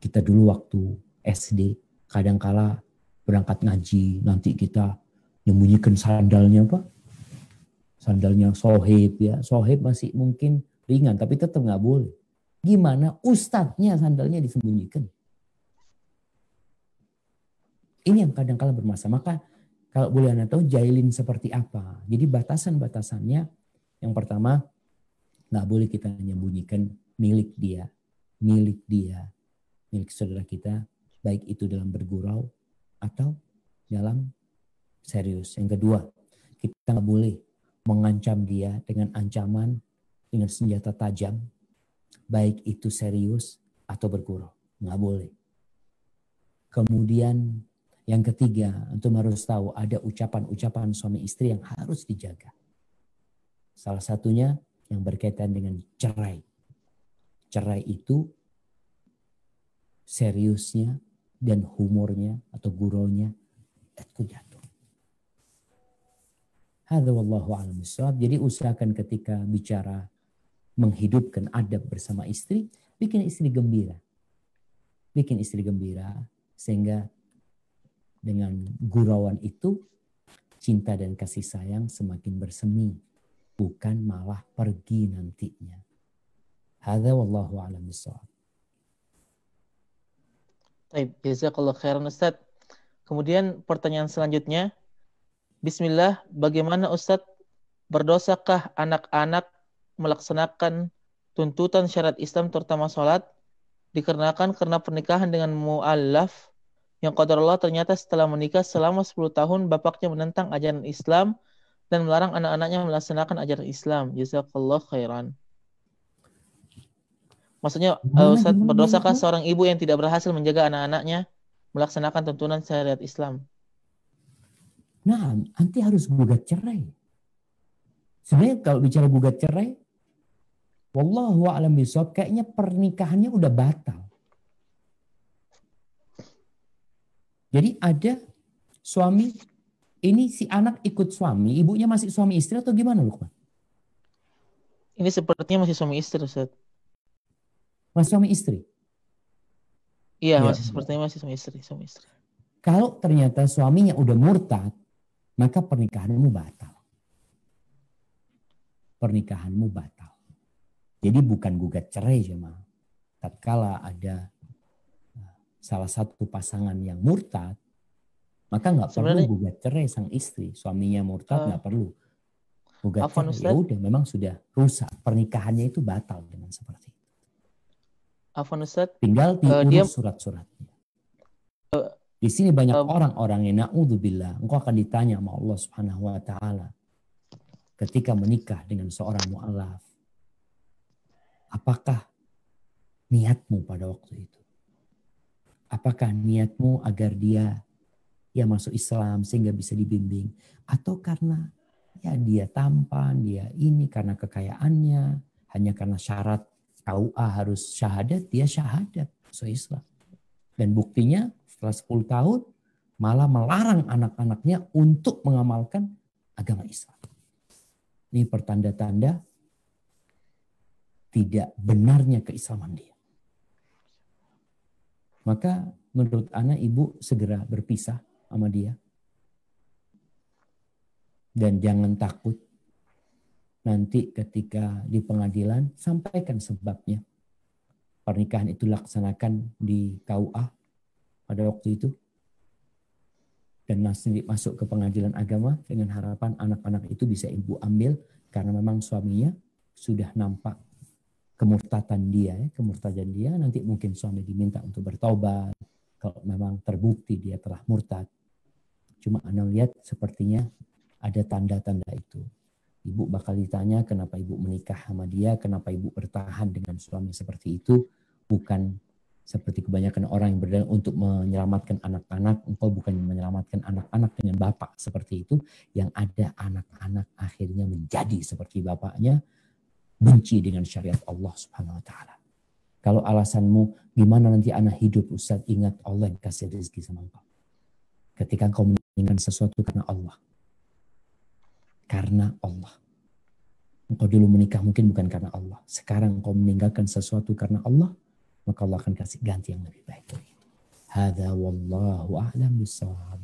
[SPEAKER 1] Kita dulu waktu SD, kadangkala berangkat ngaji, nanti kita Nyembunyikan sandalnya Pak. Sandalnya Sohib ya. Sohib masih mungkin ringan tapi tetap nggak boleh. Gimana ustadznya sandalnya disembunyikan? Ini yang kadang-kala bermasalah. Maka kalau boleh Anda tahu jahilin seperti apa. Jadi batasan-batasannya yang pertama nggak boleh kita menyembunyikan milik dia, milik saudara kita, baik itu dalam bergurau atau dalam serius. Yang kedua, kita nggak boleh mengancam dia dengan ancaman dengan senjata tajam, baik itu serius atau bergurau. Nggak boleh. Kemudian yang ketiga, antum harus tahu ada ucapan-ucapan suami istri yang harus dijaga. Salah satunya yang berkaitan dengan cerai. Cerai itu seriusnya dan humornya atau guraunya itu jatuh. Hadza wallahu a'lam bishawab. Jadi usahakan ketika bicara menghidupkan adab bersama istri, bikin istri gembira. Bikin istri gembira sehingga dengan gurauan itu cinta dan kasih sayang semakin bersemi, bukan malah pergi nantinya. Hadza wallahu a'lam bishawab.
[SPEAKER 2] Baik, jazakallah khairan Ustaz. Kemudian pertanyaan selanjutnya, Bismillah, bagaimana Ustaz, berdosakah anak-anak melaksanakan tuntutan syariat Islam terutama sholat dikarenakan karena pernikahan dengan mu'allaf yang qadarullah ternyata setelah menikah selama 10 tahun bapaknya menentang ajaran Islam dan melarang anak-anaknya melaksanakan ajaran Islam. Jazakallah khairan. Maksudnya Ustaz, berdosakah seorang ibu yang tidak berhasil menjaga anak-anaknya melaksanakan tuntunan syariat Islam?
[SPEAKER 1] Nah, nanti harus gugat cerai. Sebenarnya kalau bicara gugat cerai, wallahu a'lam bishawab, kayaknya pernikahannya udah batal. Jadi ada suami, ini si anak ikut suami, ibunya masih suami istri atau gimana Lukman?
[SPEAKER 2] Ini sepertinya masih suami istri Ustaz.
[SPEAKER 1] Masih suami istri?
[SPEAKER 2] Iya,
[SPEAKER 1] Ya.
[SPEAKER 2] sepertinya masih suami istri.
[SPEAKER 1] Kalau ternyata suaminya udah murtad, maka pernikahanmu batal. Pernikahanmu batal. Jadi bukan gugat cerai jemaah. Tatkala ada salah satu pasangan yang murtad, maka nggak perlu gugat cerai sang istri. Suaminya murtad nggak perlu gugat cerai. Ya udah, memang sudah rusak. Pernikahannya itu batal dengan seperti itu.
[SPEAKER 2] Afwan Ustaz.
[SPEAKER 1] Tinggal diurus surat-suratnya. Di sini banyak orang-orang yang na'udzubillah, engkau akan ditanya sama Allah Subhanahu wa taala ketika menikah dengan seorang mu'allaf. Apakah niatmu pada waktu itu? Apakah niatmu agar dia masuk Islam sehingga bisa dibimbing, atau karena dia tampan, dia ini karena kekayaannya, hanya karena syarat KUA harus syahadat, dia syahadat masuk Islam. Dan buktinya setelah 10 tahun malah melarang anak-anaknya untuk mengamalkan agama Islam. Ini pertanda-tanda tidak benarnya keislaman dia. Maka menurut ana ibu segera berpisah sama dia. Dan jangan takut nanti ketika di pengadilan sampaikan sebabnya. Pernikahan itu laksanakan di KUA pada waktu itu. Dan masuk ke pengadilan agama dengan harapan anak-anak itu bisa ibu ambil karena memang suaminya sudah nampak kemurtadan dia, nanti mungkin suami diminta untuk bertobat kalau memang terbukti dia telah murtad. Cuma Anda lihat sepertinya ada tanda-tanda itu. Ibu bakal ditanya kenapa ibu menikah sama dia, kenapa ibu bertahan dengan suami seperti itu, bukan seperti kebanyakan orang yang berdalil untuk menyelamatkan anak-anak. Engkau bukan menyelamatkan anak-anak dengan bapak seperti itu. Yang ada anak-anak akhirnya menjadi seperti bapaknya, benci dengan syariat Allah Subhanahu wa taala. Kalau alasanmu gimana nanti anak hidup, Ustaz, ingat Allah yang kasih rezeki sama engkau. Ketika engkau menginginkan sesuatu karena Allah. Karena Allah. Engkau dulu menikah mungkin bukan karena Allah. Sekarang engkau meninggalkan sesuatu karena Allah, maka Allah akan kasih ganti yang lebih baik. Hadza wallahu a'lam bishawab.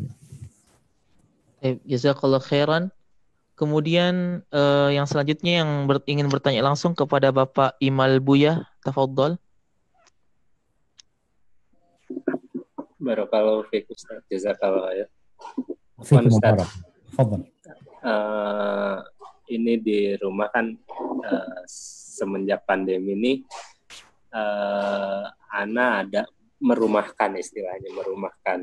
[SPEAKER 2] Jazakallah khairan. Kemudian yang selanjutnya yang ingin bertanya langsung kepada Bapak Imal Buya, tafadhol.
[SPEAKER 5] Barakallahu fiik Ustaz. Jazakallah ya.
[SPEAKER 1] Fikum
[SPEAKER 5] Ustaz.
[SPEAKER 1] barak. Tafadhol.
[SPEAKER 5] Ini di rumah kan semenjak pandemi ini Ana ada merumahkan, istilahnya merumahkan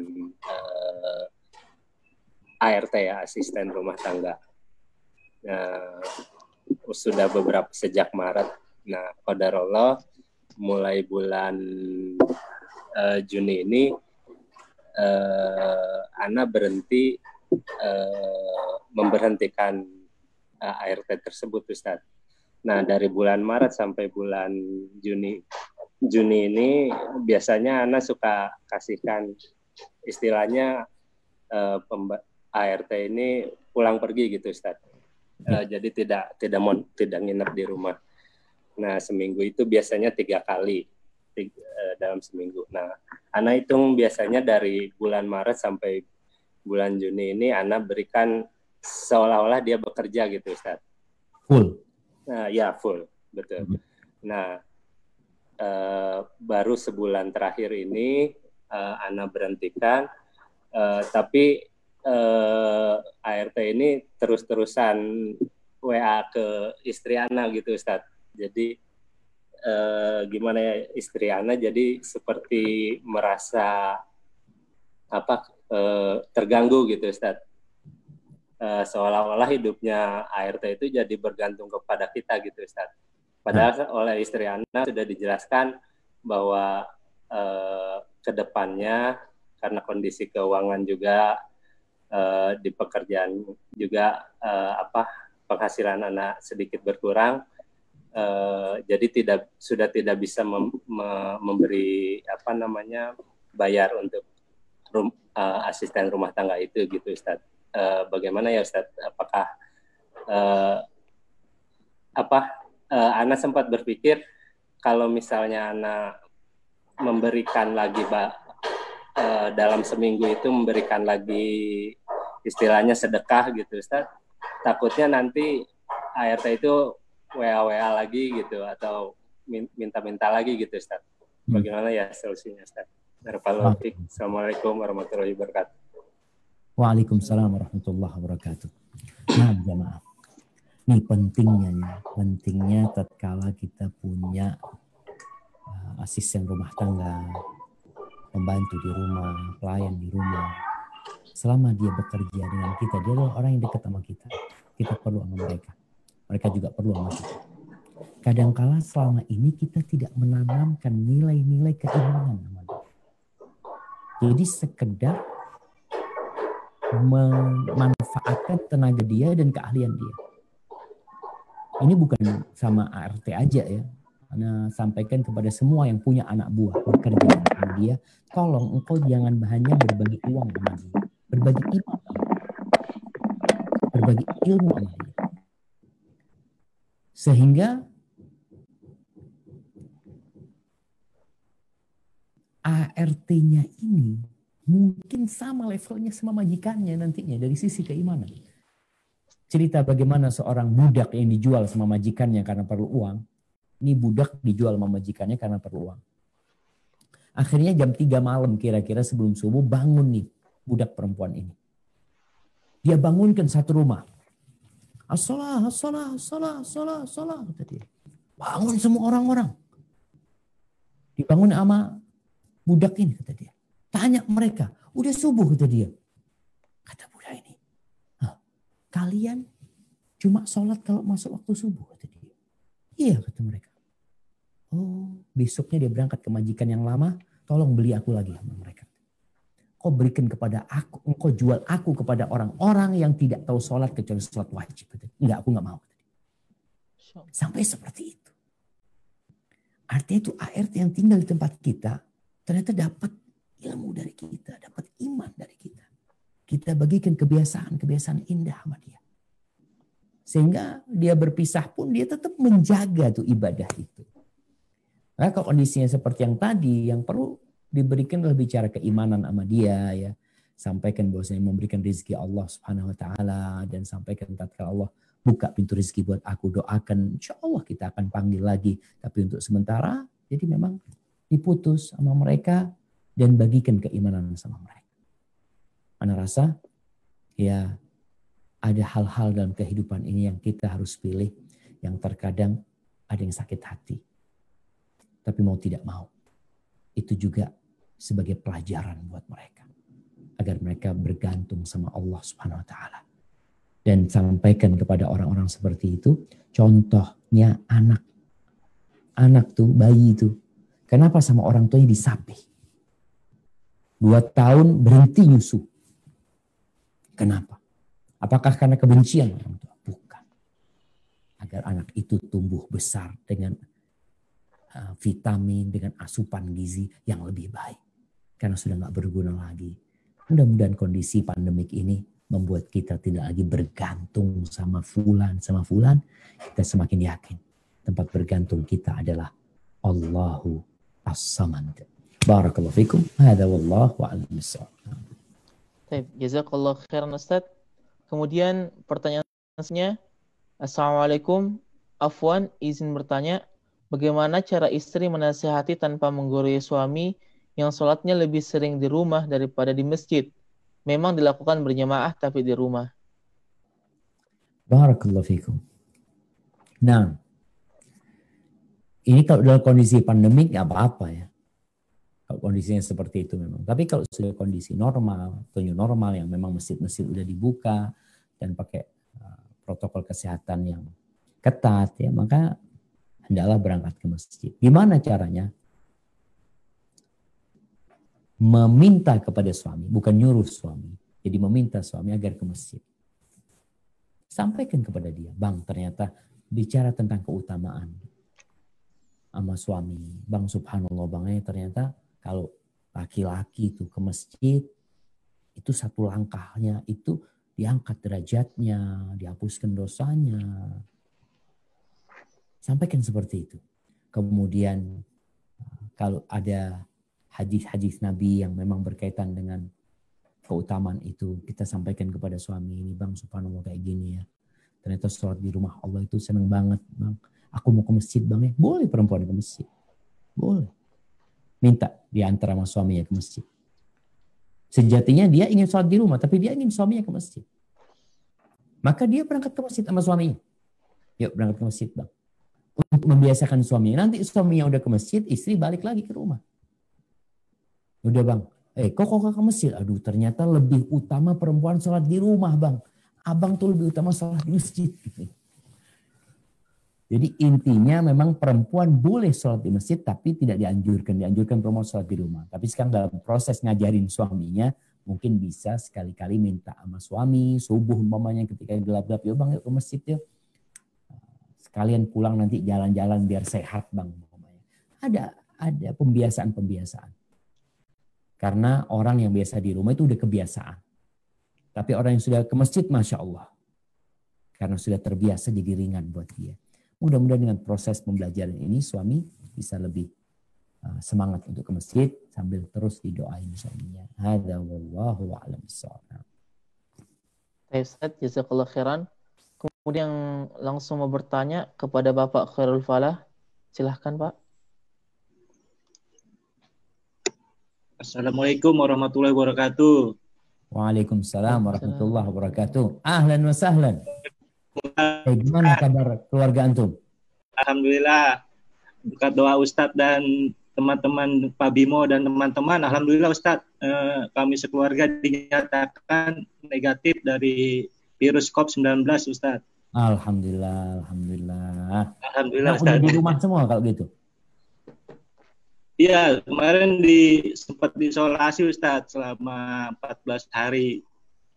[SPEAKER 5] ART ya, asisten rumah tangga. Sudah sejak Maret. Nah, qadarullah mulai bulan Juni ini Ana berhenti memberhentikan ART tersebut, Ustaz. Nah, dari bulan Maret sampai bulan Juni ini biasanya Ana suka kasihkan istilahnya ART ini pulang pergi gitu, Ustaz. Jadi tidak nginep di rumah. Nah, seminggu itu biasanya 3 kali dalam seminggu. Nah, Ana hitung biasanya dari bulan Maret sampai bulan Juni ini Ana berikan seolah-olah dia bekerja gitu, Ustaz.
[SPEAKER 1] Full.
[SPEAKER 5] Ya, full, betul. Nah, baru sebulan terakhir ini Ana berhentikan, tapi ART ini terus-terusan WA ke istri Ana gitu, Ustaz. Jadi gimana ya, istri Ana jadi seperti merasa terganggu gitu, Ustaz. Seolah-olah hidupnya ART itu jadi bergantung kepada kita gitu, Ustaz. Padahal oleh istri Ana sudah dijelaskan bahwa ke depannya karena kondisi keuangan juga di pekerjaan juga penghasilan anak sedikit berkurang, jadi sudah tidak bisa memberi bayar untuk asisten rumah tangga itu gitu, Ustaz. Bagaimana ya, Ustaz? Apakah Ana sempat berpikir kalau misalnya Ana memberikan lagi dalam seminggu itu memberikan lagi istilahnya sedekah gitu, Ustaz, takutnya nanti ART itu WA lagi gitu atau minta lagi gitu, Ustaz. Bagaimana ya solusinya, Ustaz? Assalamualaikum warahmatullahi wabarakatuh.
[SPEAKER 1] Waalaikumsalam warahmatullahi wabarakatuh. Nah, jemaah, ini pentingnya tatkala kita punya asisten rumah tangga, pembantu di rumah, pelayan di rumah. Selama dia bekerja dengan kita, dia adalah orang yang dekat sama kita. Kita perlu sama mereka. Mereka juga perlu sama kita. Kadangkala selama ini kita tidak menanamkan nilai-nilai keimanan sama dia. Jadi sekedar memanfaatkan tenaga dia dan keahlian dia. Ini bukan sama ART aja ya. Ana sampaikan kepada semua yang punya anak buah bekerja sama dia, tolong engkau jangan hanya berbagi uang sama dia, berbagi iman sama dia, berbagi ilmu sama dia. Sehingga ART-nya ini mungkin sama levelnya sama majikannya nantinya dari sisi keimanan. Cerita bagaimana seorang budak yang dijual sama majikannya karena perlu uang. Ini budak dijual sama majikannya karena perlu uang. Akhirnya jam 3 malam kira-kira sebelum subuh bangun nih budak perempuan ini. Dia bangunkan satu rumah. As-salah, as-salah, as-salah, as-salah, as-salah, kata dia. Bangun semua orang-orang. Dibangun sama budak ini, kata dia. Tanya mereka, udah subuh, kata dia. Kata budak ini, kalian cuma sholat kalau masuk waktu subuh, kata dia. Iya, kata mereka. Oh, besoknya dia berangkat ke majikan yang lama, tolong beli aku lagi sama mereka. Kau berikan kepada aku, engkau jual aku kepada orang-orang yang tidak tahu sholat kecuali sholat wajib. Enggak, aku enggak mau. Sampai seperti itu. Artinya itu ART yang tinggal di tempat kita, ternyata dapat ilmu dari kita, dapat iman dari kita. Kita bagikan kebiasaan indah sama dia. Sehingga dia berpisah pun dia tetap menjaga tuh ibadah itu. Nah, kalau kondisinya seperti yang tadi, yang perlu diberikan adalah bicara keimanan sama dia ya. sampaikan bahwasanya memberikan rezeki Allah Subhanahu wa taala, dan sampaikan tatkala Allah buka pintu rezeki buat aku, doakan insya Allah kita akan panggil lagi. Tapi untuk sementara jadi memang diputus sama mereka dan bagikan keimanan sama mereka. Ana rasa ya ada hal-hal dalam kehidupan ini yang kita harus pilih, yang terkadang ada yang sakit hati. Tapi mau tidak mau, itu juga sebagai pelajaran buat mereka. Agar mereka bergantung sama Allah Subhanahu wa taala. Dan sampaikan kepada orang-orang seperti itu, contohnya anak. Anak tuh, bayi itu. Kenapa sama orang tuanya disapih? 2 tahun berhenti nyusu. Kenapa? Apakah karena kebencian orang tua? Bukan. Agar anak itu tumbuh besar dengan vitamin, dengan asupan gizi yang lebih baik. Karena sudah gak berguna lagi. Mudah-mudahan kondisi pandemik ini membuat kita tidak lagi bergantung sama fulan. Kita semakin yakin tempat bergantung kita adalah Allahu As-Samad. Barakallahu fikum. Hadza wallahu a'lam bissawab.
[SPEAKER 2] Baik, jazakallahu khairan Ustaz. Kemudian pertanyaan selanjutnya, Assalamualaikum. Afwan, izin bertanya, bagaimana cara istri menasihati tanpa menggurui suami yang sholatnya lebih sering di rumah daripada di masjid? Memang dilakukan berjamaah tapi di rumah.
[SPEAKER 1] Barakallahu fikum. Nah, ini kalau dalam kondisi pandemik nggak apa-apa ya. Kalau kondisinya seperti itu memang. Tapi kalau sudah kondisi normal, atau new normal yang memang masjid-masjid udah dibuka dan pakai protokol kesehatan yang ketat ya, maka hendaklah berangkat ke masjid. Gimana caranya? Meminta kepada suami, bukan nyuruh suami. Jadi meminta suami agar ke masjid. Sampaikan kepada dia, Bang, ternyata bicara tentang keutamaan sama suami. Bang, subhanallah, Bang, ternyata kalau laki-laki itu ke masjid, itu satu langkahnya, itu diangkat derajatnya, dihapuskan dosanya. Sampaikan seperti itu. Kemudian kalau ada hadis-hadis Nabi yang memang berkaitan dengan keutamaan itu, kita sampaikan kepada suami ini, Bang, subhanallah kayak gini ya. Ternyata sholat di rumah Allah itu senang banget, Bang. Aku mau ke masjid, Bang ya. Boleh perempuan ke masjid. Boleh. Minta diantar sama suaminya ke masjid. Sejatinya dia ingin sholat di rumah, tapi dia ingin suaminya ke masjid. Maka dia berangkat ke masjid sama suaminya. Yuk berangkat ke masjid, Bang. Untuk membiasakan suaminya. Nanti suaminya udah ke masjid, istri balik lagi ke rumah. Udah, Bang, kok ke masjid? Aduh, ternyata lebih utama perempuan sholat di rumah, Bang. Abang tuh lebih utama sholat di masjid. Jadi intinya memang perempuan boleh sholat di masjid, tapi tidak dianjurkan. Dianjurkan perempuan sholat di rumah. Tapi sekarang dalam proses ngajarin suaminya, mungkin bisa sekali-kali minta sama suami, subuh umpamanya ketika gelap-gelap, yuk Bang, yuk ke masjid yuk. Sekalian pulang nanti jalan-jalan biar sehat, Bang. Ada pembiasaan-pembiasaan. Karena orang yang biasa di rumah itu udah kebiasaan. Tapi orang yang sudah ke masjid, Masya Allah. Karena sudah terbiasa jadi ringan buat dia. Mudah-mudahan dengan proses pembelajaran ini, suami bisa lebih semangat untuk ke masjid sambil terus didoain suaminya. Hadza wallahu a'lam bissawab.
[SPEAKER 2] Baik, Ustaz, jazakallahu khairan. Kemudian langsung mau bertanya kepada Bapak Khairul Falah. Silahkan, Pak.
[SPEAKER 6] Assalamualaikum warahmatullahi wabarakatuh.
[SPEAKER 1] Waalaikumsalam warahmatullahi wabarakatuh. Ahlan wa sahlan. Gimana kabar keluarga antum?
[SPEAKER 6] Alhamdulillah. Berkat doa Ustadz dan teman-teman Pak Bimo dan teman-teman, alhamdulillah Ustadz, kami sekeluarga dinyatakan negatif dari virus COVID-19 Ustadz.
[SPEAKER 1] Alhamdulillah, alhamdulillah.
[SPEAKER 6] Alhamdulillah
[SPEAKER 1] Ustadz. Udah di
[SPEAKER 6] Ustadz.
[SPEAKER 1] rumah semua kalau gitu?
[SPEAKER 6] Iya, kemarin sempat diisolasi Ustadz selama 14 hari.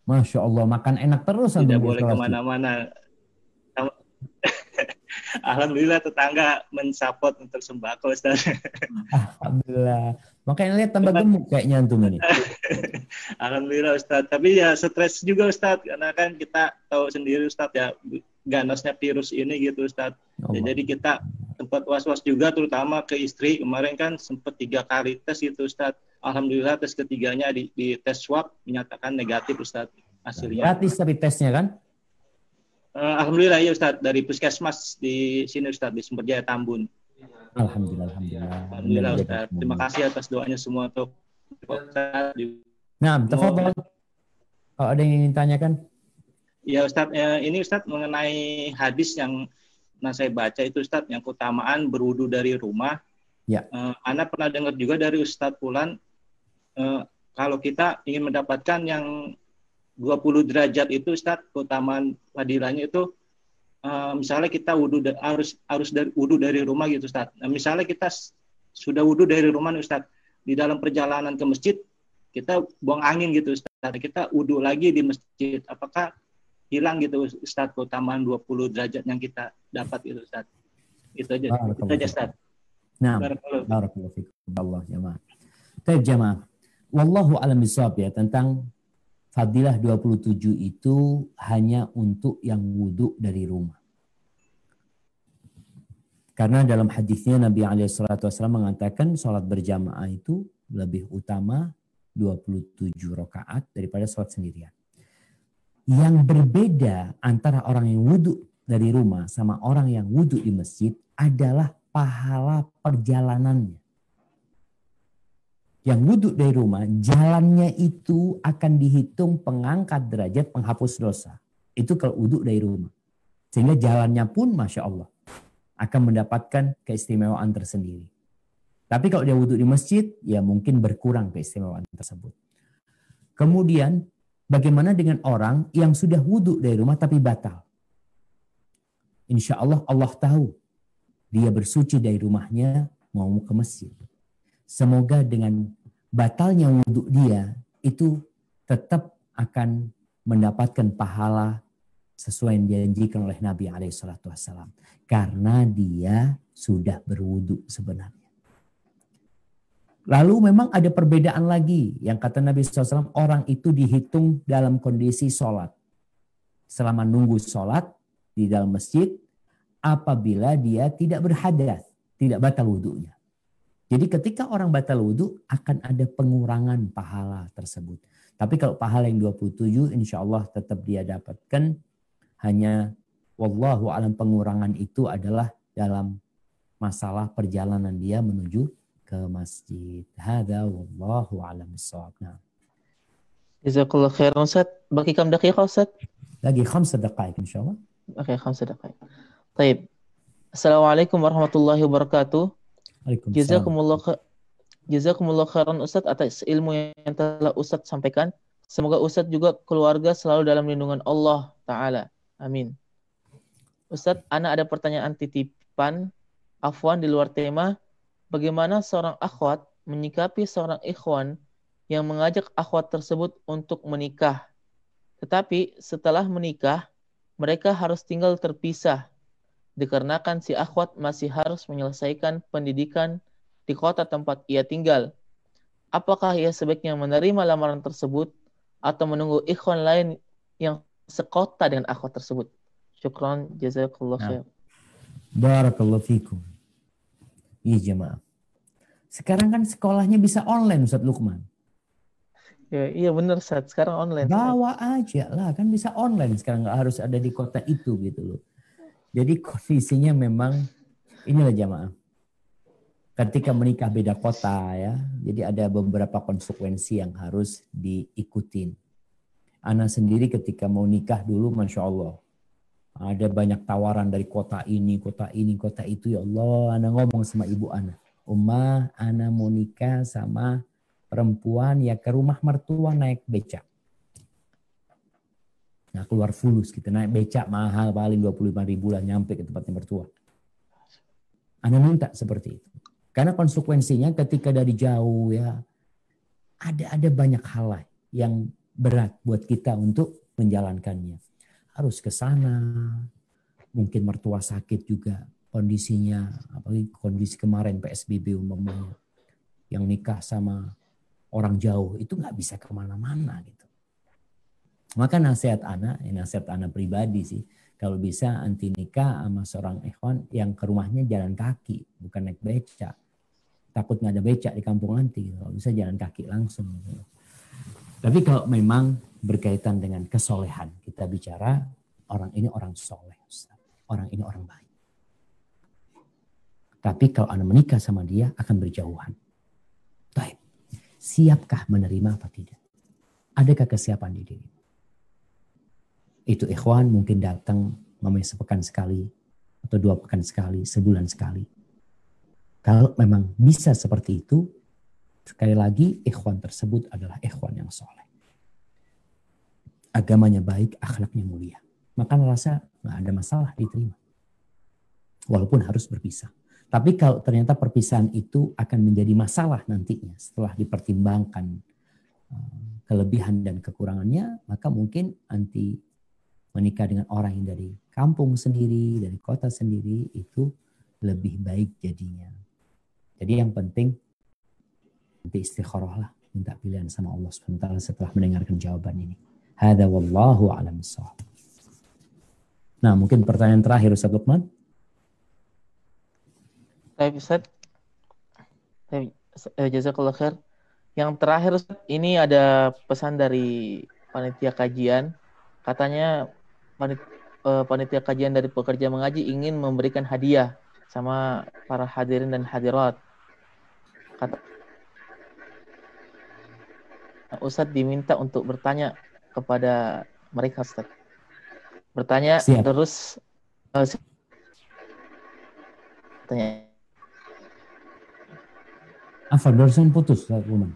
[SPEAKER 1] Masya Allah, makan enak terus.
[SPEAKER 6] Tidak boleh kemana-mana. Alhamdulillah tetangga mensupport untuk sembako Ustaz.
[SPEAKER 1] Alhamdulillah. Makanya lihat tambah gemuk kayaknya antum ini.
[SPEAKER 6] Alhamdulillah Ustaz. Tapi ya stres juga Ustaz, karena kan kita tahu sendiri Ustaz ya, ganosnya virus ini gitu Ustaz. Ya, jadi kita sempat was-was juga, terutama ke istri. Kemarin kan sempat 3 kali tes gitu Ustaz. alhamdulillah tes ketiganya di tes swab menyatakan negatif Ustadz hasilnya.
[SPEAKER 1] Gratis tapi tesnya kan?
[SPEAKER 6] Alhamdulillah ya Ustadz, dari puskesmas di sini Ustadz, di Sumberjaya Tambun. Alhamdulillah Ustadz. Terima kasih atas doanya semua untuk Ustadz.
[SPEAKER 1] Nah, tafadhol. Kalau ada yang ingin tanyakan?
[SPEAKER 6] Ya Ustadz, ini Ustadz mengenai hadis yang saya baca itu Ustadz, yang keutamaan berwudu dari rumah.
[SPEAKER 1] Ya.
[SPEAKER 6] Ana pernah dengar juga dari Ustadz Fulan, kalau kita ingin mendapatkan yang 20 derajat itu Ustadz, keutamaan fadilahnya itu misalnya kita harus wudu dari rumah gitu Ustadz. Nah, misalnya kita sudah wudu dari rumah nih Ustadz, di dalam perjalanan ke masjid kita buang angin gitu Ustadz, kita wudu lagi di masjid, apakah hilang gitu Ustadz keutamaan 20 derajat yang kita dapat itu Ustadz? Itu aja Ustadz.
[SPEAKER 1] Nah, barakallahu fikum. Allah jamaah. Baik jamaah. Wallahu a'lam bishawab ya, tentang fadilah 27 itu hanya untuk yang wudhu dari rumah. Karena dalam hadisnya Nabi SAW mengatakan sholat berjamaah itu lebih utama 27 rakaat daripada sholat sendirian. Yang berbeda antara orang yang wudhu dari rumah sama orang yang wudhu di masjid adalah pahala perjalanannya. Yang wudhu dari rumah, jalannya itu akan dihitung pengangkat derajat, penghapus dosa. Itu kalau wudhu dari rumah. Sehingga jalannya pun Masya Allah akan mendapatkan keistimewaan tersendiri. Tapi kalau dia wudhu di masjid, ya mungkin berkurang keistimewaan tersebut. Kemudian, bagaimana dengan orang yang sudah wudhu dari rumah tapi batal? Insya Allah, Allah tahu. Dia bersuci dari rumahnya mau ke masjid. Semoga dengan batalnya wudhu dia itu tetap akan mendapatkan pahala sesuai yang dijanjikan oleh Nabi SAW. Karena dia sudah berwudhu sebenarnya. Lalu memang ada perbedaan lagi. Yang kata Nabi SAW, orang itu dihitung dalam kondisi sholat. Selama nunggu sholat di dalam masjid, apabila dia tidak berhadas, tidak batal wudhunya. Jadi ketika orang batal wudhu akan ada pengurangan pahala tersebut. Tapi kalau pahala yang 27 insya Allah tetap dia dapatkan. Hanya wallahu alam pengurangan itu adalah dalam masalah perjalanan dia menuju ke masjid. Hadza wallahu alam bissawab. Nah.
[SPEAKER 2] Jazakallah khairan Ustaz. Baki kam daqiqah Ustaz?
[SPEAKER 1] Lagi 5 daqaiq insya Allah.
[SPEAKER 2] Oke, 5 daqaiq. Baik. Assalamualaikum warahmatullahi wabarakatuh. Jazakumullah khairan Ustadz atas ilmu yang telah Ustadz sampaikan. Semoga Ustadz juga keluarga selalu dalam lindungan Allah Ta'ala. Amin. Ustadz, ana ada pertanyaan titipan. Afwan di luar tema. Bagaimana seorang akhwat menyikapi seorang ikhwan yang mengajak akhwat tersebut untuk menikah. Tetapi setelah menikah, mereka harus tinggal terpisah. Dikarenakan si akhwat masih harus menyelesaikan pendidikan di kota tempat ia tinggal. Apakah ia sebaiknya menerima lamaran tersebut atau menunggu ikhwan lain yang sekota dengan akhwat tersebut? Syukran, jazakallah khair.
[SPEAKER 1] Barakallahu fikum. Iya jemaah. Sekarang kan sekolahnya bisa online Ustaz Lukman.
[SPEAKER 2] Ya, iya benar Ustaz, sekarang online.
[SPEAKER 1] Bawa aja lah, kan bisa online sekarang, nggak harus ada di kota itu gitu loh. Jadi kondisinya memang inilah jamaah. Ketika menikah beda kota ya, jadi ada beberapa konsekuensi yang harus diikutin. Ana sendiri ketika mau nikah dulu, Masya Allah. Ada banyak tawaran dari kota ini, kota ini, kota itu. Ya Allah, Ana ngomong sama ibu Ana. Ummah, Ana mau nikah sama perempuan ya ke rumah mertua naik becak. Nah keluar fulus gitu, naik becak mahal paling 25.000 lah nyampe ke tempatnya mertua. Ana minta seperti itu. Karena konsekuensinya ketika dari jauh ya ada banyak hal yang berat buat kita untuk menjalankannya. Harus ke sana, mungkin mertua sakit juga kondisinya, apalagi kondisi kemarin PSBB umpamanya, yang nikah sama orang jauh itu nggak bisa kemana-mana gitu. Maka nasihat anak pribadi sih, kalau bisa anti nikah sama seorang ikhwan yang ke rumahnya jalan kaki, bukan naik beca. takut nggak ada becak di kampung nanti, gitu. Kalau bisa jalan kaki langsung. Gitu. Tapi kalau memang berkaitan dengan kesolehan, kita bicara orang ini orang soleh, Ustaz. Orang ini orang baik. Tapi kalau Anda menikah sama dia akan berjauhan. Baik. Siapkah menerima apa tidak? Adakah kesiapan di diri? Itu ikhwan mungkin datang namanya sepekan sekali atau 2 pekan sekali, sebulan sekali. Kalau memang bisa seperti itu, sekali lagi ikhwan tersebut adalah ikhwan yang soleh. Agamanya baik, akhlaknya mulia. Maka rasa nggak ada masalah diterima. Walaupun harus berpisah. Tapi kalau ternyata perpisahan itu akan menjadi masalah nantinya setelah dipertimbangkan kelebihan dan kekurangannya, maka mungkin nanti menikah dengan orang yang dari kampung sendiri, dari kota sendiri, itu lebih baik jadinya. Jadi yang penting nanti istikharah lah, minta pilihan sama Allah SWT setelah mendengarkan jawaban ini. Hada wallahu a'lam bishawab. Nah, mungkin pertanyaan terakhir Ustaz Lukman.
[SPEAKER 2] Baik Ustaz. Jazakallah khair. Yang terakhir Ustaz, ini ada pesan dari panitia kajian. Katanya panitia kajian dari pekerja mengaji ingin memberikan hadiah sama para hadirin dan hadirat. Kata Ustaz diminta untuk bertanya kepada mereka Ustaz. Bertanya
[SPEAKER 1] Siap.
[SPEAKER 2] terus tanya.
[SPEAKER 1] Apa barusan putus Ustaz Lukman?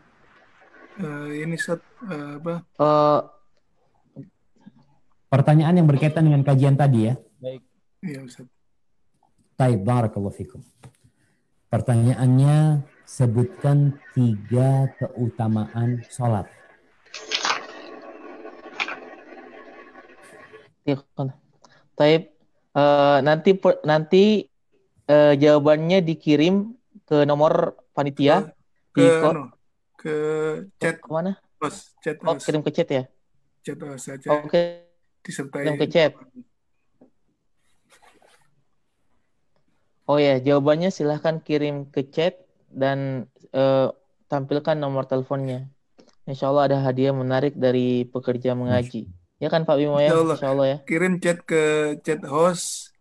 [SPEAKER 3] Ini Ustaz, apa?
[SPEAKER 1] Pertanyaan yang berkaitan dengan kajian tadi ya.
[SPEAKER 2] Baik.
[SPEAKER 3] Iya Ustaz.
[SPEAKER 1] Taib, barakallahu fikum. Pertanyaannya, sebutkan 3 keutamaan sholat.
[SPEAKER 2] Taib, nanti jawabannya dikirim ke nomor panitia
[SPEAKER 3] ke chat
[SPEAKER 2] kemana?
[SPEAKER 3] host, chat
[SPEAKER 2] Oh,
[SPEAKER 3] host,
[SPEAKER 2] kirim ke chat ya?
[SPEAKER 3] chat host saja.
[SPEAKER 2] Oke,
[SPEAKER 3] Disertai.
[SPEAKER 2] kirim ke chat. Oh ya, jawabannya silahkan kirim ke chat dan tampilkan nomor teleponnya. Insya Allah ada hadiah menarik dari pekerja mengaji. Ya kan Pak Bimo ya? Insya Allah ya.
[SPEAKER 3] Kirim chat ke chat host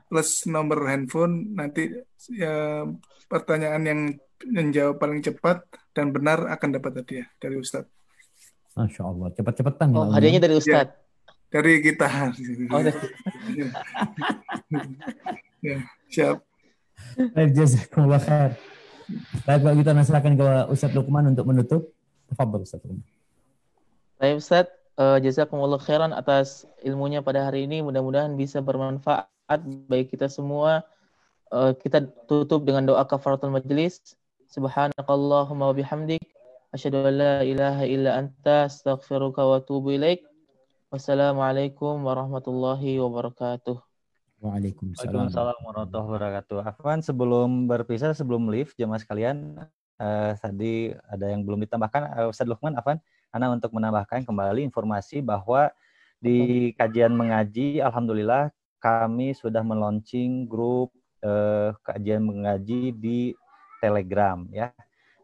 [SPEAKER 3] plus nomor handphone, nanti ya, pertanyaan yang menjawab paling cepat dan benar akan dapat hadiah dari Ustadz.
[SPEAKER 1] Masya Allah, cepat-cepatan.
[SPEAKER 2] Oh, hadiahnya dari Ustadz?
[SPEAKER 3] Ya, dari kita.
[SPEAKER 2] Oh,
[SPEAKER 3] ya, siap.
[SPEAKER 1] Baik, jazakumullah khair. Baik, Pak, kita silakan ke Ustadz Lukman untuk menutup. Tafadhol Ustadz Lukman.
[SPEAKER 2] Baik Ustadz, jazakumullah khairan atas ilmunya pada hari ini. Mudah-mudahan bisa bermanfaat bagi kita semua. Kita tutup dengan doa kafaratul majlis. Subhanakallahumma wa bihamdik, asyhadu an la ilaha illa anta, astaghfiruka wa atubu ilaik. Wassalamualaikum warahmatullahi wabarakatuh.
[SPEAKER 1] Waalaikumsalam
[SPEAKER 7] warahmatullahi wabarakatuh. Afwan, sebelum berpisah, sebelum live, jemaah sekalian, tadi ada yang belum ditambahkan, Ustaz Lukman, Afwan, Ana untuk menambahkan kembali informasi bahwa di kajian mengaji, alhamdulillah kami sudah meluncing grup kajian mengaji di Telegram ya.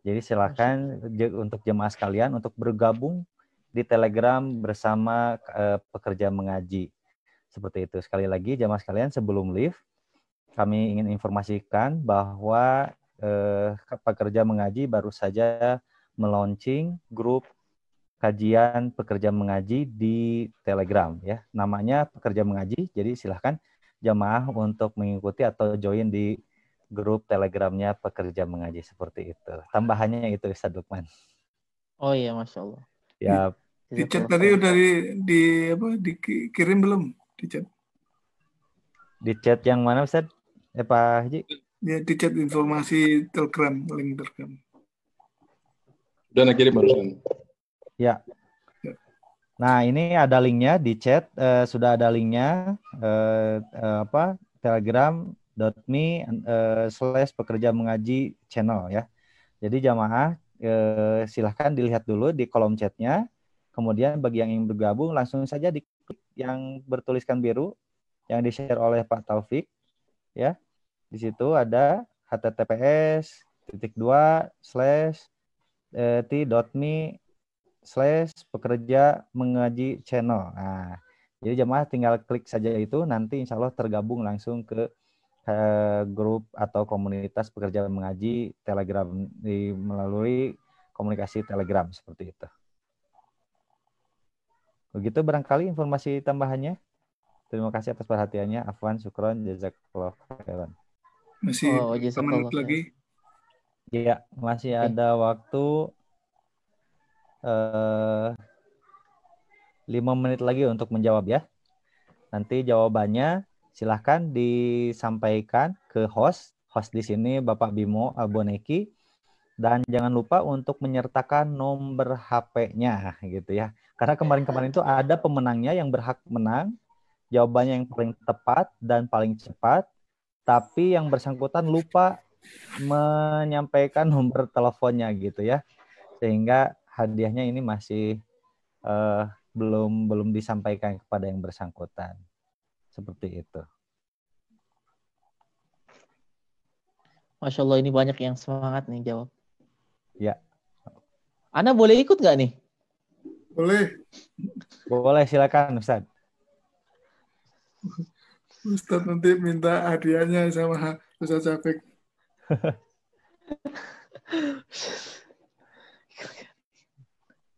[SPEAKER 7] Jadi silakan untuk jemaah sekalian untuk bergabung di Telegram bersama pekerja mengaji. Seperti itu. Sekali lagi jemaah sekalian, sebelum live kami ingin informasikan bahwa pekerja mengaji baru saja melaunching grup kajian pekerja mengaji di Telegram ya. Namanya pekerja mengaji. Jadi silahkan jemaah untuk mengikuti atau join di grup Telegramnya pekerja mengaji, seperti itu. Tambahannya itu Ustaz Lukman.
[SPEAKER 2] Oh iya, Masya Allah.
[SPEAKER 7] Ya.
[SPEAKER 3] Di chat tadi udah dikirim belum di chat?
[SPEAKER 7] Di chat yang mana Ustaz? Pak Haji?
[SPEAKER 3] Ya, di chat informasi Telegram, link Telegram.
[SPEAKER 8] Udah nak kirim barusan.
[SPEAKER 7] Ya. Nah, ini ada linknya di chat, sudah ada linknya, telegram.me/pekerja mengaji channel ya. Jadi jamaah silahkan dilihat dulu di kolom chatnya. Kemudian bagi yang ingin bergabung langsung saja diklik yang bertuliskan biru yang di-share oleh Pak Taufik ya. Di situ ada https:// t.me/pekerja mengaji channel. Nah, jadi jemaah tinggal klik saja itu, nanti insya Allah tergabung langsung ke grup atau komunitas pekerja mengaji Telegram melalui komunikasi Telegram seperti itu. Begitu barangkali informasi tambahannya. Terima kasih atas perhatiannya. Afwan, syukron, jazakallahu khairan.
[SPEAKER 3] Masih
[SPEAKER 2] Oh,
[SPEAKER 3] berapa
[SPEAKER 2] jazakallah
[SPEAKER 3] menit lagi?
[SPEAKER 7] Ya, masih ada waktu 5 menit lagi untuk menjawab ya. Nanti jawabannya silahkan disampaikan ke host. Host di sini Bapak Bimo Alboneki. Dan jangan lupa untuk menyertakan nomor HP-nya gitu ya. Karena kemarin-kemarin itu ada pemenangnya yang berhak menang, jawabannya yang paling tepat dan paling cepat, tapi yang bersangkutan lupa menyampaikan nomor teleponnya gitu ya. Sehingga hadiahnya ini masih belum disampaikan kepada yang bersangkutan. Seperti itu.
[SPEAKER 2] Masya Allah, ini banyak yang semangat nih jawab.
[SPEAKER 7] Ya.
[SPEAKER 2] Anda boleh ikut nggak nih?
[SPEAKER 3] Boleh.
[SPEAKER 7] Boleh, silakan Ustaz.
[SPEAKER 3] Ustaz nanti minta hadiahnya sama Ustaz Syafiq.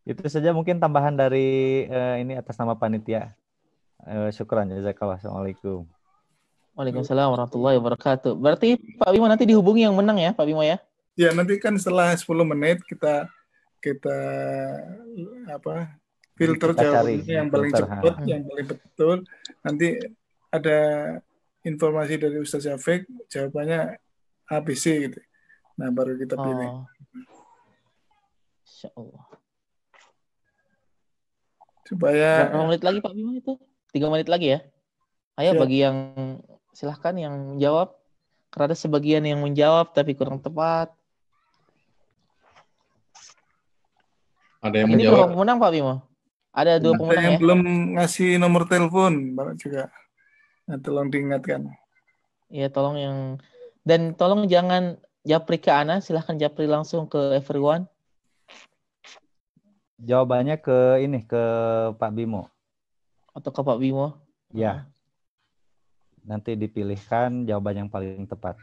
[SPEAKER 7] Itu saja mungkin tambahan dari ini atas nama panitia. Syukran, jazakallah. Assalamualaikum.
[SPEAKER 2] Waalaikumsalam warahmatullahi wabarakatuh. Berarti Pak Bimo nanti dihubungi yang menang ya, Pak Bimo ya?
[SPEAKER 3] Ya, nanti kan setelah 10 menit kita filter
[SPEAKER 7] Kita cari,
[SPEAKER 3] jawabannya yang paling
[SPEAKER 7] filter,
[SPEAKER 3] cepat, yang paling betul. Nanti ada informasi dari Ustaz Syafiq, jawabannya ABC gitu. Nah, baru kita pilih.
[SPEAKER 2] Insya Allah.
[SPEAKER 3] Supaya
[SPEAKER 2] berapa menit lagi Pak Bimo itu? 3 menit lagi ya? Ayo bagi yang silahkan yang jawab. Karena ada sebagian yang menjawab tapi kurang tepat.
[SPEAKER 8] Ada yang menjawab.
[SPEAKER 2] Berapa pemenang Pak Bimo? Ada 2 pemenang
[SPEAKER 3] yang
[SPEAKER 2] ya?
[SPEAKER 3] belum ngasih nomor telepon, Bapak juga. Nah, tolong diingatkan.
[SPEAKER 2] Iya, tolong yang dan tolong jangan japri ke Ana, silahkan japri langsung ke everyone.
[SPEAKER 7] Jawabannya ke Pak Bimo.
[SPEAKER 2] Atau ke Pak Bimo.
[SPEAKER 7] Ya. Nanti dipilihkan jawaban yang paling tepat.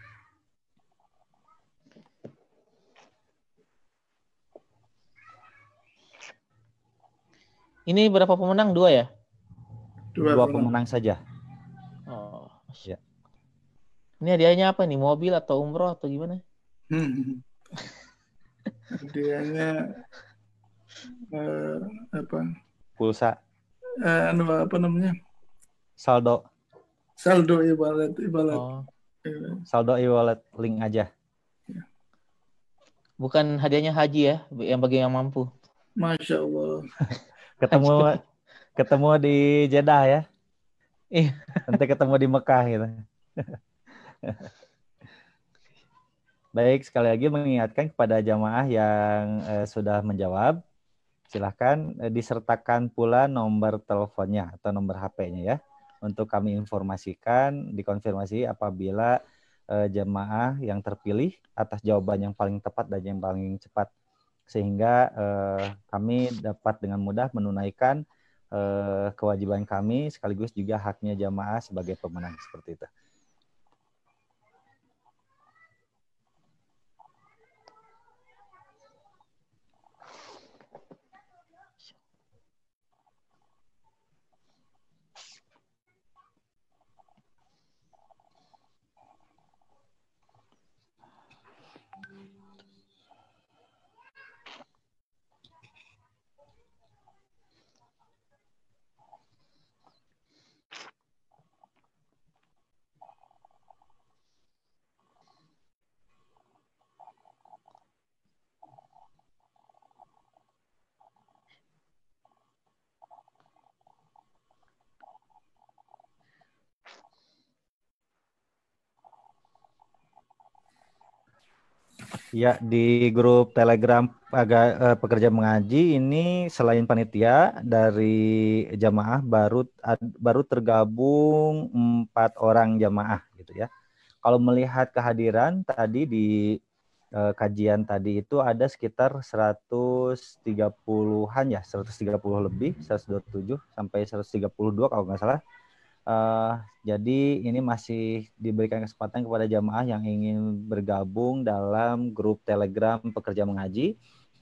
[SPEAKER 2] Ini berapa pemenang? 2 ya?
[SPEAKER 7] 2 pemenang saja.
[SPEAKER 2] Oh,
[SPEAKER 7] ya.
[SPEAKER 2] Ini hadiahnya apa nih? Mobil atau umroh atau gimana?
[SPEAKER 3] Hadiahnya
[SPEAKER 7] Pulsa.
[SPEAKER 3] Apa namanya?
[SPEAKER 7] Saldo
[SPEAKER 3] e-wallet.
[SPEAKER 2] Oh.
[SPEAKER 7] Saldo e-wallet link aja.
[SPEAKER 2] Bukan hadiahnya haji ya, yang bagi yang mampu.
[SPEAKER 3] Masya Allah.
[SPEAKER 7] ketemu di Jeddah ya.
[SPEAKER 2] Iya.
[SPEAKER 7] Nanti ketemu di Mekah gitu. Baik, sekali lagi mengingatkan kepada jamaah yang sudah menjawab, silahkan disertakan pula nomor teleponnya atau nomor HP-nya ya, untuk kami informasikan, dikonfirmasi apabila jamaah yang terpilih atas jawaban yang paling tepat dan yang paling cepat, sehingga kami dapat dengan mudah menunaikan kewajiban kami sekaligus juga haknya jamaah sebagai pemenang seperti itu. Ya, di grup Telegram pekerja mengaji ini selain panitia dari jamaah baru tergabung 4 orang jamaah gitu ya. Kalau melihat kehadiran tadi di kajian tadi itu ada sekitar 130-an ya, 130 lebih, 127 sampai 132 kalau nggak salah. Jadi ini masih diberikan kesempatan kepada jamaah yang ingin bergabung dalam grup Telegram Pekerja Mengaji.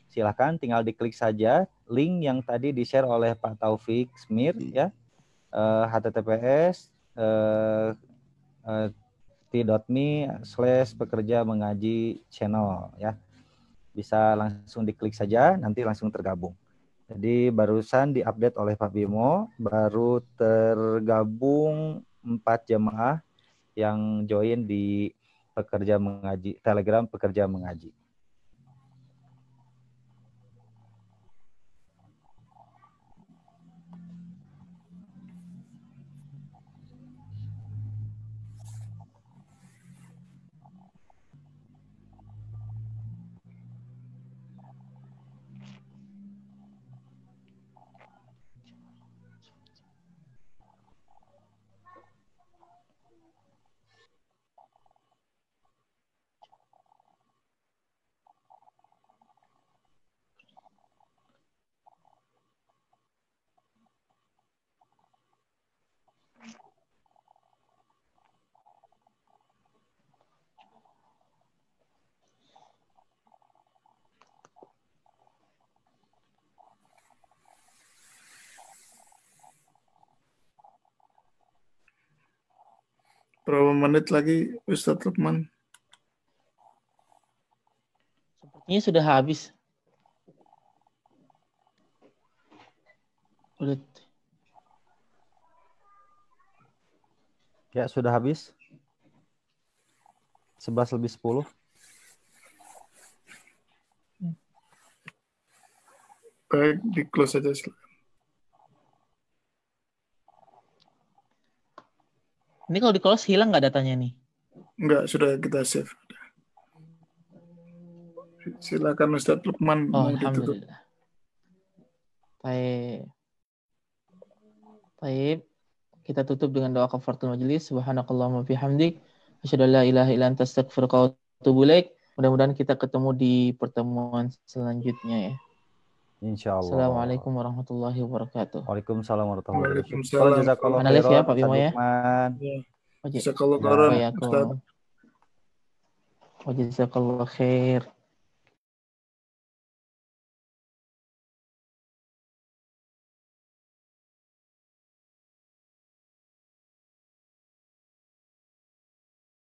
[SPEAKER 7] Silahkan tinggal diklik saja link yang tadi di-share oleh Pak Taufik Smir ya. https t.me/pekerja mengaji channel ya. Bisa langsung diklik saja, nanti langsung tergabung. Jadi barusan diupdate oleh Pak Bimo, baru tergabung 4 jemaah yang join di pekerja mengaji, Telegram Pekerja Mengaji.
[SPEAKER 3] Berapa menit lagi Ustadz Lukman?
[SPEAKER 2] Sepertinya sudah habis. Udah.
[SPEAKER 7] Ya, sudah habis. 11:10.
[SPEAKER 3] Baik, di close saja silakan.
[SPEAKER 2] Ini kalau di close hilang nggak datanya nih?
[SPEAKER 3] Enggak, sudah kita save. Silakan Ustadz Lukman
[SPEAKER 2] Oh,
[SPEAKER 3] mau ditutup.
[SPEAKER 2] alhamdulillah. Baik. Baik. Kita tutup dengan doa kafaratul majelis. Subhanakallahumma bihamdik. Asyhadu an la ilaha illa anta astaghfiruka wa atubu ilaik. Mudah-mudahan kita ketemu di pertemuan selanjutnya ya.
[SPEAKER 7] Insyaallah.
[SPEAKER 2] Assalamualaikum warahmatullahi wabarakatuh.
[SPEAKER 7] Waalaikumsalam warahmatullahi wabarakatuh.
[SPEAKER 3] Waalaikumsalam.
[SPEAKER 7] Jazakallahu
[SPEAKER 2] Mana live ya,
[SPEAKER 7] khairan,
[SPEAKER 2] Pak Bimo
[SPEAKER 7] Ustadz
[SPEAKER 2] ya?
[SPEAKER 7] Lukman.
[SPEAKER 3] Jazakallahu khairan,
[SPEAKER 2] Jazakallahu khair.